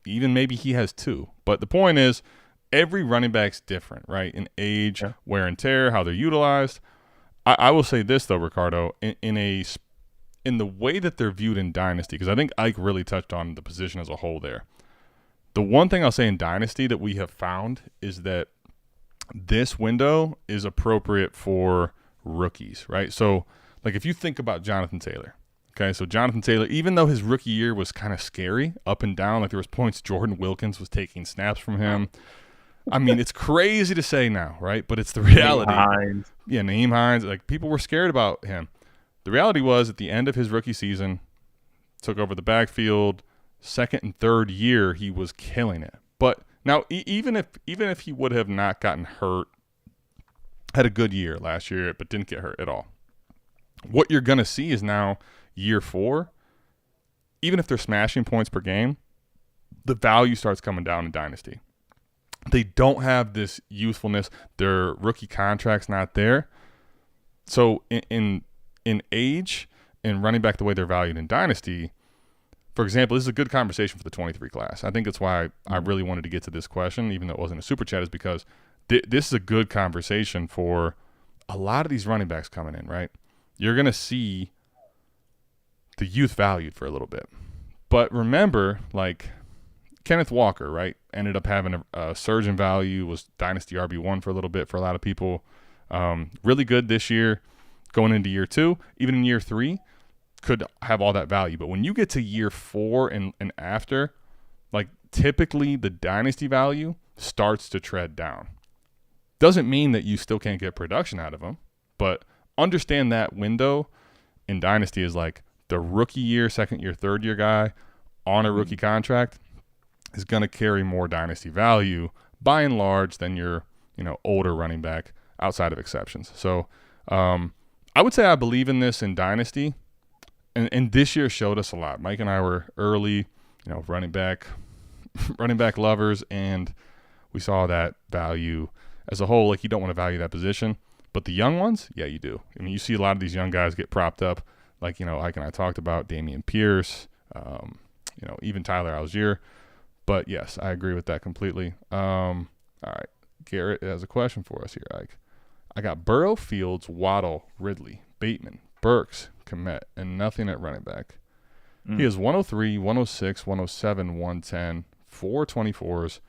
even maybe he has 2. But the point is, every running back's different, right? In age, wear and tear, how they're utilized. I will say this though, Ricardo, in the way that they're viewed in Dynasty, because I think Ike really touched on the position as a whole there. The one thing I'll say in Dynasty that we have found is that this window is appropriate for rookies, right? So, like if you think about Jonathan Taylor, okay, so Jonathan Taylor, even though his rookie year was kind of scary, up and down, like there was points Jordan Wilkins was taking snaps from him. I mean, it's crazy to say now, right? But it's the reality. Naeem Hines, like people were scared about him. The reality was, at the end of his rookie season, took over the backfield. Second and third year, he was killing it. But now, even if he would have not gotten hurt, had a good year last year, but didn't get hurt at all, what you're going to see is now year 4, even if they're smashing points per game, the value starts coming down in Dynasty. They don't have this youthfulness. Their rookie contract's not there. So in age and running back the way they're valued in Dynasty, for example, this is a good conversation for the 23 class. I think that's why I really wanted to get to this question, even though it wasn't a super chat, is because this is a good conversation for a lot of these running backs coming in, right? You're going to see the youth valued for a little bit. But remember, like Kenneth Walker, right, ended up having a surge in value, was Dynasty RB1 for a little bit for a lot of people. Really good this year. Going into year 2, even in year 3, could have all that value. But when you get to year 4 and after, like typically the Dynasty value starts to tread down. Doesn't mean that you still can't get production out of them, but understand that window in Dynasty is like the rookie year, second year, third year guy on a rookie contract is going to carry more Dynasty value by and large than your older running back outside of exceptions. So I would say I believe in this in Dynasty, and this year showed us a lot. Mike and I were early, running back lovers, and we saw that value as a whole. Like you don't want to value that position, but the young ones, yeah, you do. I mean, you see a lot of these young guys get propped up, like Ike and I talked about Dameon Pierce, even Tyler Algier. But yes, I agree with that completely. All right, Garrett has a question for us here, Ike. I got Burrow, Fields, Waddle, Ridley, Bateman, Burks, Kmet, and nothing at running back. He has 103, 106, 107, 110, 4 24s,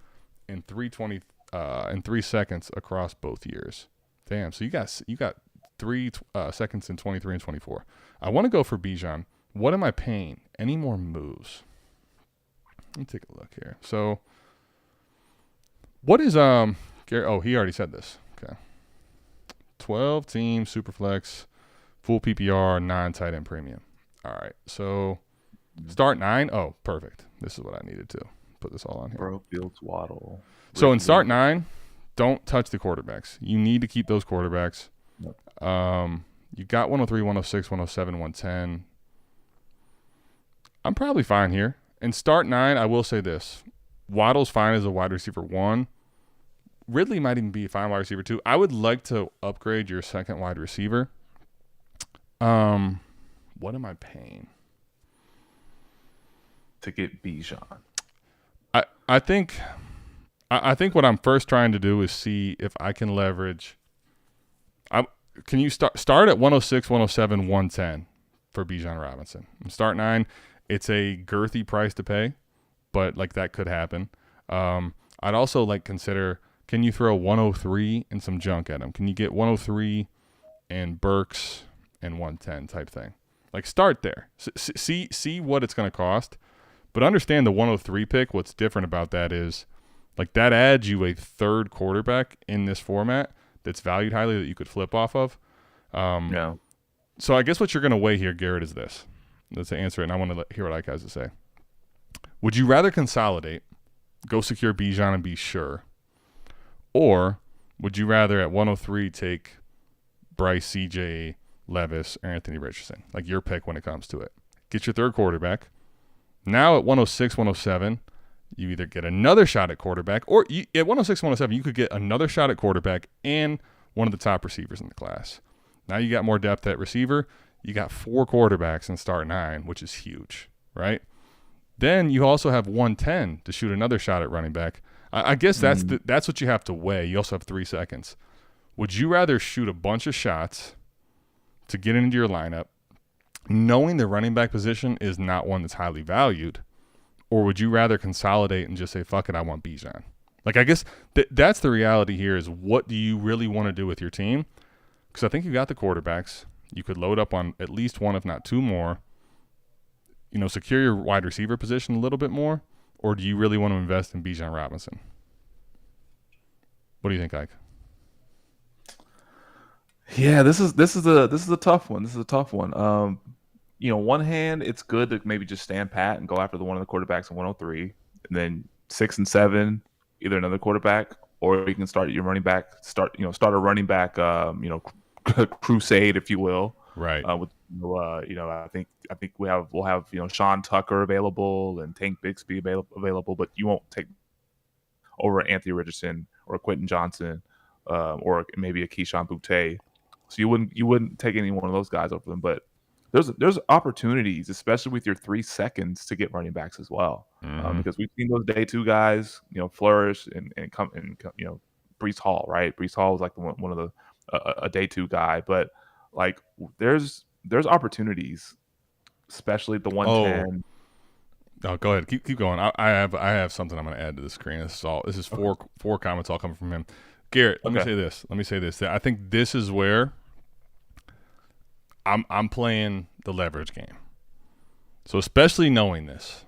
and 320 and 3 seconds across both years. Damn, so you got 3 seconds in 23 and 24. I want to go for Bijan. What am I paying? Any more moves? Let me take a look here. So what is Gary? Oh, he already said this. Okay. 12 team Superflex, full PPR, 9 tight end premium. All right. So start 9. Oh, perfect. This is what I needed to put this all on here. Burrow, Fields, Waddle. So in start 9, don't touch the quarterbacks. You need to keep those quarterbacks. Yep. You got 103, 106, 107, 110. I'm probably fine here. In start 9, I will say this. Waddle's fine as a wide receiver 1. Ridley might even be a fine wide receiver 2. I would like to upgrade your second wide receiver. What am I paying? To get Bijan. I think what I'm first trying to do is see if I can leverage. Can you start at 106, 107, 110 for Bijan Robinson? In start 9, it's a girthy price to pay, but like that could happen. I'd also like consider, can you throw 103 and some junk at him? Can you get 103 and Burks and 110 type thing? Like start there. See what it's going to cost. But understand the 103 pick, what's different about that is like that adds you a third quarterback in this format that's valued highly that you could flip off of. Yeah. So I guess what you're going to weigh here, Garrett, is this. Let's answer it, and I want to hear what Ike has to say. Would you rather consolidate, go secure Bijan and be sure, or would you rather at 103 take Bryce, CJ, Levis, or Anthony Richardson? Like your pick when it comes to it. Get your third quarterback. Now at 106, 107, you either get another shot at quarterback, or at 106, 107, you could get another shot at quarterback and one of the top receivers in the class. Now you got more depth at receiver. You got 4 quarterbacks and start 9, which is huge, right? Then you also have 110 to shoot another shot at running back. I guess that's what you have to weigh. You also have 3 seconds. Would you rather shoot a bunch of shots to get into your lineup, knowing the running back position is not one that's highly valued, or would you rather consolidate and just say, fuck it, I want Bijan? Like, I guess that's the reality here is what do you really want to do with your team? Because I think you got the quarterbacks. You could load up on at least 1, if not 2 more. Secure your wide receiver position a little bit more, or do you really want to invest in Bijan Robinson? What do you think, Ike? Yeah, this is a tough one. This is a tough one. One hand, it's good to maybe just stand pat and go after one of the quarterbacks in 103, and then 6 and 7, either another quarterback, or you can start your running back. Start a running back. Crusade, if you will. Right. I think we'll have Sean Tucker available and Tank Bixby available, but you won't take over Anthony Richardson or Quentin Johnson or maybe a Keyshawn Boutte. So you wouldn't take any one of those guys over them. But there's opportunities, especially with your 3 seconds, to get running backs as well, because we've seen those day 2 guys, flourish and Breece Hall, right? Breece Hall is like one of the a day 2 guy, but like there's opportunities, especially the 110. Oh, go ahead, keep going. I have something I'm going to add to the screen. This is 4 comments all coming from him. Garrett, let me say this. I think this is where I'm playing the leverage game. So especially knowing this,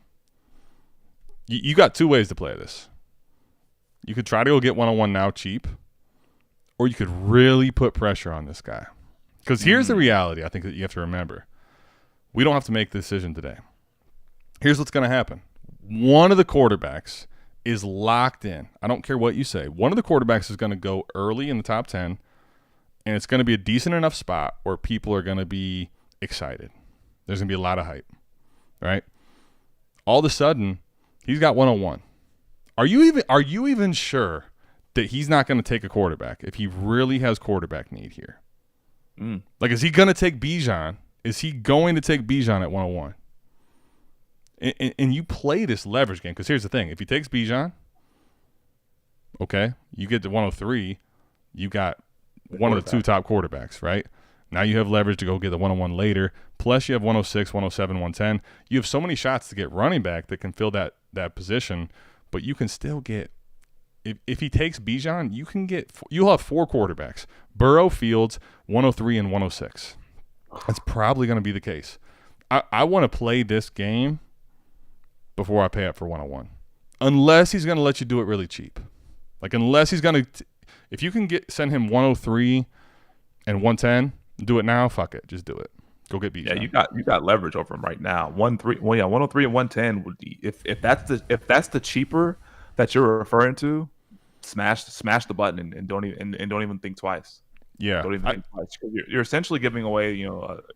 you got 2 ways to play this. You could try to go get 1-on-1 now cheap, or you could really put pressure on this guy. Because here's the reality I think that you have to remember. We don't have to make the decision today. Here's what's going to happen. One of the quarterbacks is locked in. I don't care what you say. One of the quarterbacks is going to go early in the top 10, and it's going to be a decent enough spot where people are going to be excited. There's going to be a lot of hype, right? All of a sudden, he's got 101. Are you even sure that he's not going to take a quarterback if he really has quarterback need here? Like, is he going to take Bijan? Is he going to take Bijan at 101? And you play this leverage game, because here's the thing. If he takes Bijan, okay, you get to 103, you got one of the 2 top quarterbacks, right? Now you have leverage to go get the 101 later. Plus you have 106, 107, 110. You have so many shots to get running back that can fill that position, but you can still get – if he takes Bijan, you'll have 4 quarterbacks. Burrow, Fields, 103, and 106. That's probably going to be the case. I want to play this game before I pay up for 101, unless he's going to let you do it really cheap. Like, unless he's going to – if you can send him 103 and 110, do it now. Fuck it. Just do it. Go get Bijan. Yeah, you got leverage over him right now. 103 and 110 would be if that's the cheaper that you're referring to, smash the button and don't even think twice. Yeah, don't even think twice. You're essentially giving away,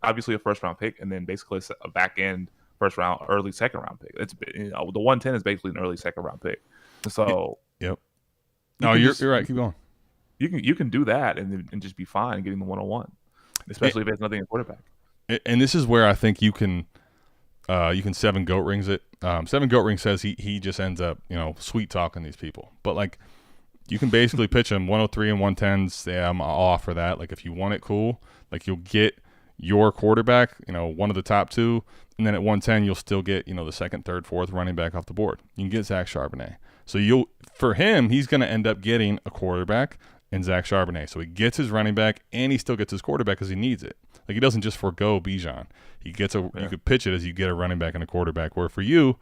obviously a first round pick and then basically a back end first round, early second round pick. It's the 110 is basically an early second round pick. So yep. No, you're right. Keep going. You can do that and just be fine getting the 101, especially if it's nothing in quarterback. And this is where I think you can 7 goat rings it. 7 goat ring says he just ends up sweet talking these people, but like you can basically pitch him 103 and 110. Say I'm all for that. Like if you want it, cool. Like you'll get your quarterback, one of the top two, and then at 110 you'll still get, the second, third, fourth running back off the board. You can get Zach Charbonnet. So for him, he's going to end up getting a quarterback and Zach Charbonnet. So he gets his running back and he still gets his quarterback because he needs it. Like, he doesn't just forego Bijan. He gets you could pitch it as you get a running back and a quarterback. Where for you,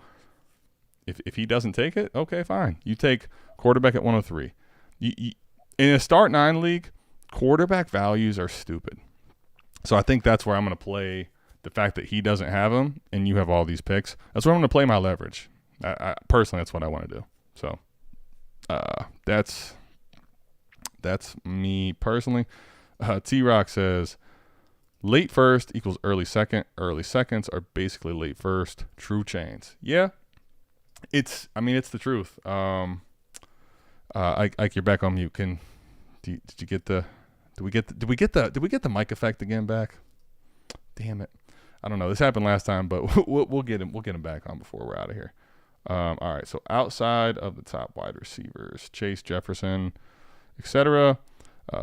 if he doesn't take it, okay, fine. You take quarterback at 103. In a start 9 league, quarterback values are stupid. So I think that's where I'm going to play the fact that he doesn't have them and you have all these picks. That's where I'm going to play my leverage. I personally, that's what I want to do. So that's me personally. T-Rock says, late first equals early second. Early seconds are basically late first. True chains. Yeah, it's the truth. Ike, you're back on mute. Did you get the? Did we get the mic effect again back? Damn it! I don't know. This happened last time, but we'll get him back on before we're out of here. All right. So outside of the top wide receivers, Chase, Jefferson, etc.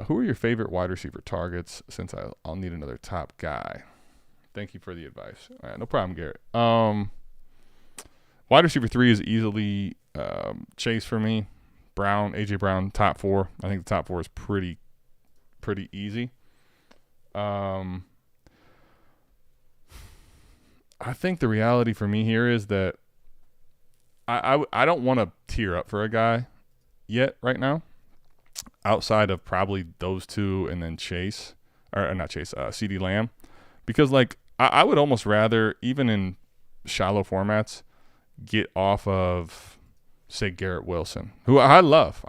Who are your favorite wide receiver targets? Since I'll need another top guy. Thank you for the advice. All right, no problem, Garrett. Wide receiver 3 is easily Chase for me. Brown, AJ Brown, top 4. I think the top 4 is pretty easy. I think the reality for me here is that I don't want to tier up for a guy yet right now, outside of probably those two and then Chase, or not Chase, CeeDee Lamb, because like I would almost rather, even in shallow formats, get off of, say, Garrett Wilson, who I love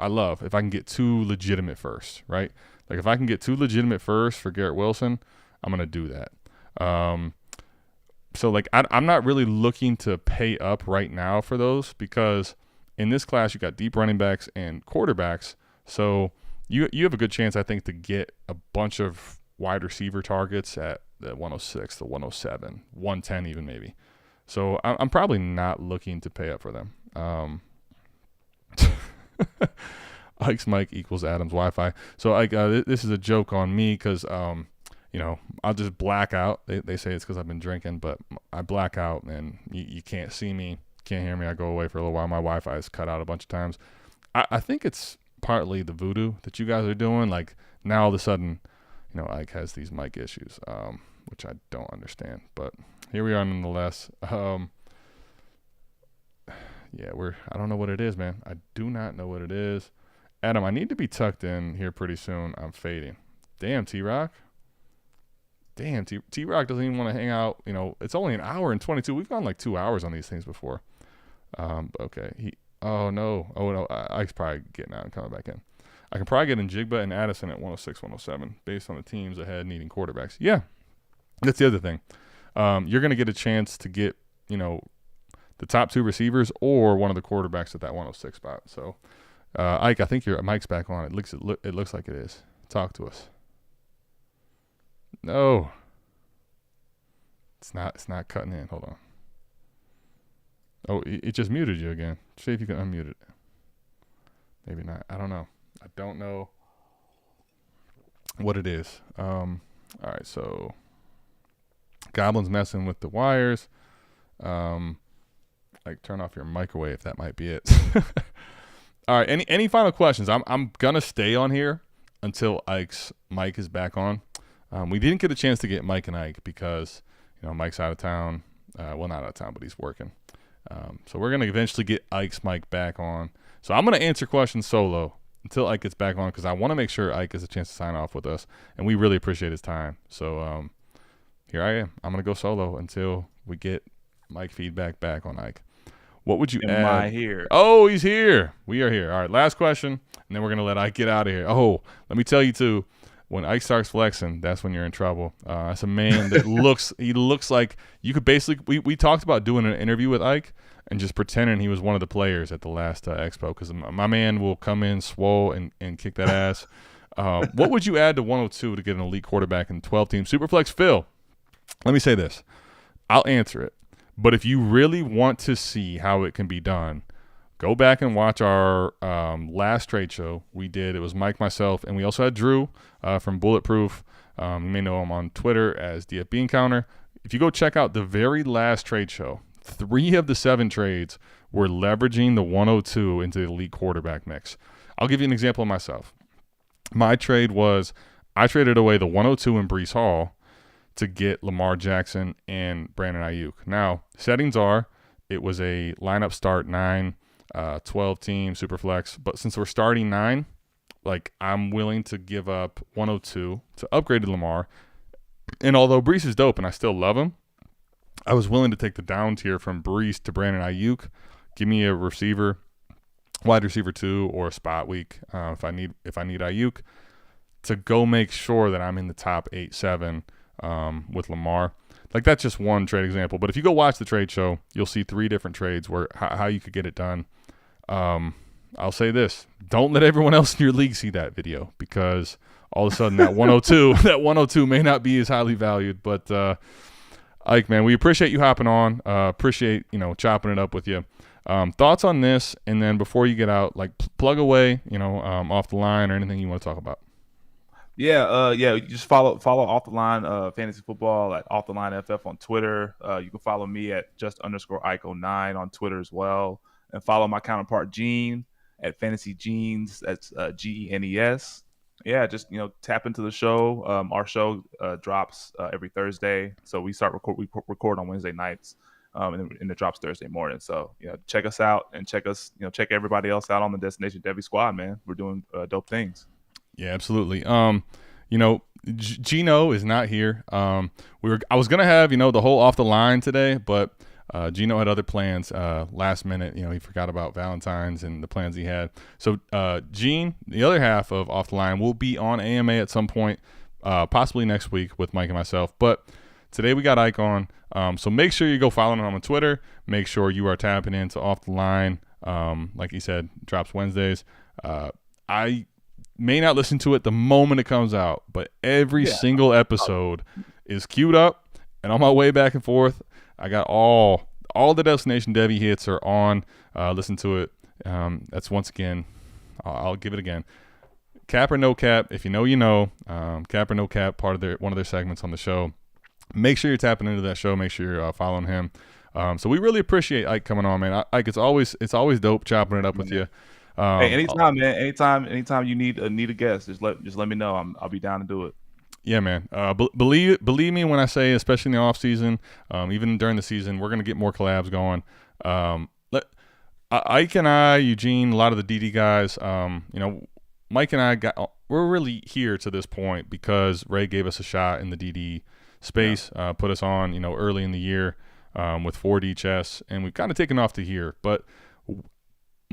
if I can get 2 legitimate first, right? Like if I can get 2 legitimate first for Garrett Wilson, I'm going to do that. So like I'm not really looking to pay up right now for those, because in this class you got deep running backs and quarterbacks. So you have a good chance, I think, to get a bunch of wide receiver targets at the 106, the 107, 110 even maybe. So I'm probably not looking to pay up for them. Ike's mic equals Adam's Wi-Fi. So Ike, this is a joke on me because I'll just black out. They say it's because I've been drinking, but I black out and you can't see me, can't hear me. I go away for a little while. My Wi-Fi is cut out a bunch of times. I think it's partly the voodoo that you guys are doing. Like now all of a sudden, Ike has these mic issues, which I don't understand. But here we are nonetheless. I don't know what it is, man. I do not know what it is. Adam, I need to be tucked in here pretty soon. I'm fading. Damn, T-Rock. Damn, T-Rock doesn't even want to hang out. It's only an hour and 22. We've gone like 2 hours on these things before. Okay. Oh, no. Ike's probably getting out and coming back in. I can probably get in Jigba and Addison at 106, 107 based on the teams ahead needing quarterbacks. Yeah, that's the other thing. You're going to get a chance to get, the top 2 receivers or one of the quarterbacks at that 106 spot. So, Ike, I think your mic's back on. It looks like it is. Talk to us. No. It's not cutting in. Hold on. Oh, it just muted you again. See if you can unmute it. Maybe not. I don't know. I don't know what it is. All right, so Goblin's messing with the wires. Like turn off your microwave. That might be it. All right. Any final questions? I'm gonna stay on here until Ike's mic is back on. We didn't get a chance to get Mike and Ike because Mike's out of town. Well, not out of town, but he's working. So we're gonna eventually get Ike's mic back on. So I'm gonna answer questions solo until Ike gets back on because I want to make sure Ike has a chance to sign off with us, and we really appreciate his time. So here I am. I'm gonna go solo until we get mic feedback back on Ike. What would you add? Am I here? Oh, he's here. We are here. All right, last question, and then we're going to let Ike get out of here. Oh, let me tell you, too, when Ike starts flexing, that's when you're in trouble. That's a man that looks like you could basically – we talked about doing an interview with Ike and just pretending he was one of the players at the last expo because my man will come in swole and kick that ass. What would you add to 102 to get an elite quarterback in 12-team Superflex? Phil, let me say this. I'll answer it. But if you really want to see how it can be done, go back and watch our last trade show we did. It was Mike, myself, and we also had Drew from Bulletproof. You may know him on Twitter as DF Bean Counter. If you go check out the very last trade show, 3 of the 7 trades were leveraging the 102 into the elite quarterback mix. I'll give you an example of myself. My trade was I traded away the 102 in Breece Hall to get Lamar Jackson and Brandon Ayuk. Now, settings are it was a lineup start 9, 12 team, Superflex. But since we're starting 9, like I'm willing to give up 102 to upgrade to Lamar. And although Breece is dope and I still love him, I was willing to take the down tier from Breece to Brandon Ayuk. Give me a receiver, wide receiver 2, or a spot week if I need Ayuk to go make sure that I'm in the top 8-7 with Lamar. Like that's just one trade example. But if you go watch the trade show, you'll see 3 different trades where how you could get it done. I'll say this: don't let everyone else in your league see that video because all of a sudden that 102 may not be as highly valued. But Ike, man, we appreciate you hopping on. Appreciate chopping it up with you. Thoughts on this, and then before you get out, like plug away, off the line or anything you want to talk about. Yeah, you just follow Off the Line Fantasy Football at Off the Line FF on Twitter. You can follow me at @just_Ike09 on Twitter as well, and follow my counterpart Gene at Fantasy Genes. That's GENES. Yeah, just tap into the show. Our show drops every Thursday, so we record on Wednesday nights, and it drops Thursday morning. So check us out and check everybody else out on the Destination Debbie Squad. Man, we're doing dope things. Yeah, absolutely. Gino is not here. I was gonna have the whole Off the Line today, but Gino had other plans last minute. He forgot about Valentine's and the plans he had. So Gene, the other half of Off the Line, will be on AMA at some point, possibly next week with Mike and myself. But today we got Ike on. So make sure you go follow him on Twitter. Make sure you are tapping into Off the Line. Like he said, drops Wednesdays. I may not listen to it the moment it comes out, but every single episode is queued up, and on my way back and forth, I got all the Destination Debbie hits are on. Listen to it. That's once again, I'll give it again. Cap or no cap, if you know, you know. Cap or no cap, part of one of their segments on the show. Make sure you're tapping into that show. Make sure you're following him. So we really appreciate Ike coming on, man. Ike, it's always dope chopping it up with you. Hey, anytime, man. Anytime you need a guest, just let me know. I'll be down to do it. Yeah, man. Believe me when I say, especially in the off season, even during the season, we're gonna get more collabs going. Ike and I, Eugene, a lot of the DD guys, Mike and I we're really here to this point because Ray gave us a shot in the DD space, put us on, early in the year with 4D chess, and we've kind of taken off to here, but.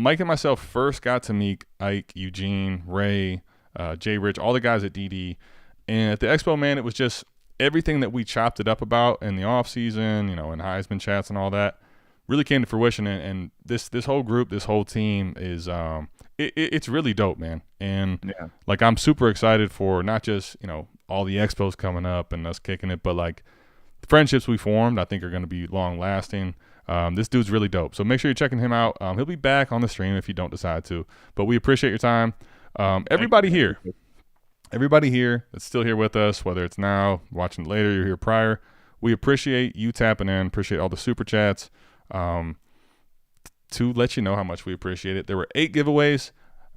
Mike and myself first got to meet Ike, Eugene, Ray, Jay Rich, all the guys at DD. And at the Expo, man, it was just everything that we chopped it up about in the offseason, and Heisman chats and all that really came to fruition. And this whole group, this whole team is it's really dope, man. And like I'm super excited for not just, all the Expos coming up and us kicking it, but like the friendships we formed, I think are going to be long lasting. This dude's really dope. So make sure you're checking him out. He'll be back on the stream if you don't decide to. But we appreciate your time. Everybody here that's still here with us, whether it's now, watching it later, you're here prior, we appreciate you tapping in. Appreciate all the super chats. To let you know how much we appreciate it. There were 8 giveaways.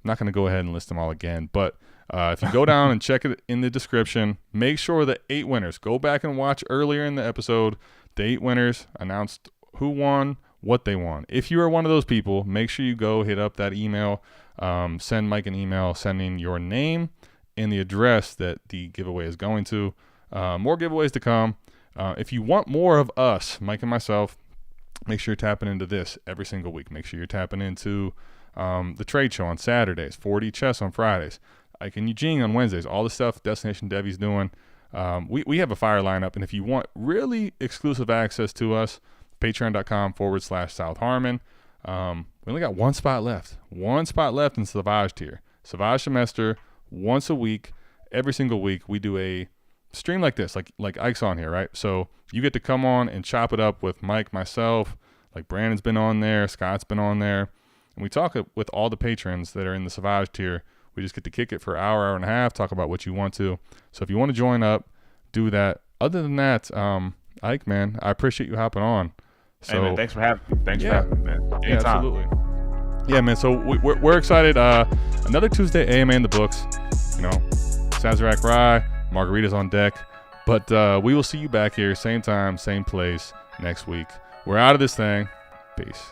I'm not going to go ahead and list them all again. But if you go down and check it in the description, make sure the 8 winners. Go back and watch earlier in the episode. The 8 winners announced who won, what they won. If you are one of those people, make sure you go hit up that email, send Mike an email sending your name and the address that the giveaway is going to. More giveaways to come. If you want more of us, Mike and myself, make sure you're tapping into this every single week. Make sure you're tapping into the trade show on Saturdays, 4D chess on Fridays, Ike and Eugene on Wednesdays, all the stuff Destination Debbie's doing. We have a fire lineup, and if you want really exclusive access to us, patreon.com/South Harmon. We only got one spot left in Savage tier. Savage semester, once a week, every single week, we do a stream like this, like Ike's on here, right? So you get to come on and chop it up with Mike, myself, like Brandon's been on there, Scott's been on there, and we talk with all the patrons that are in the Savage tier. We just get to kick it for an hour, hour and a half, talk about what you want to. So if you want to join up, do that. Other than that, Ike, man, I appreciate you hopping on. So, hey, man, thanks for having me. Thanks for having me, man. Anytime. Yeah, absolutely. Yeah, man. So we're excited. Another Tuesday AMA in the books. You know, Sazerac Rye, margaritas on deck. But we will see you back here, same time, same place next week. We're out of this thing. Peace.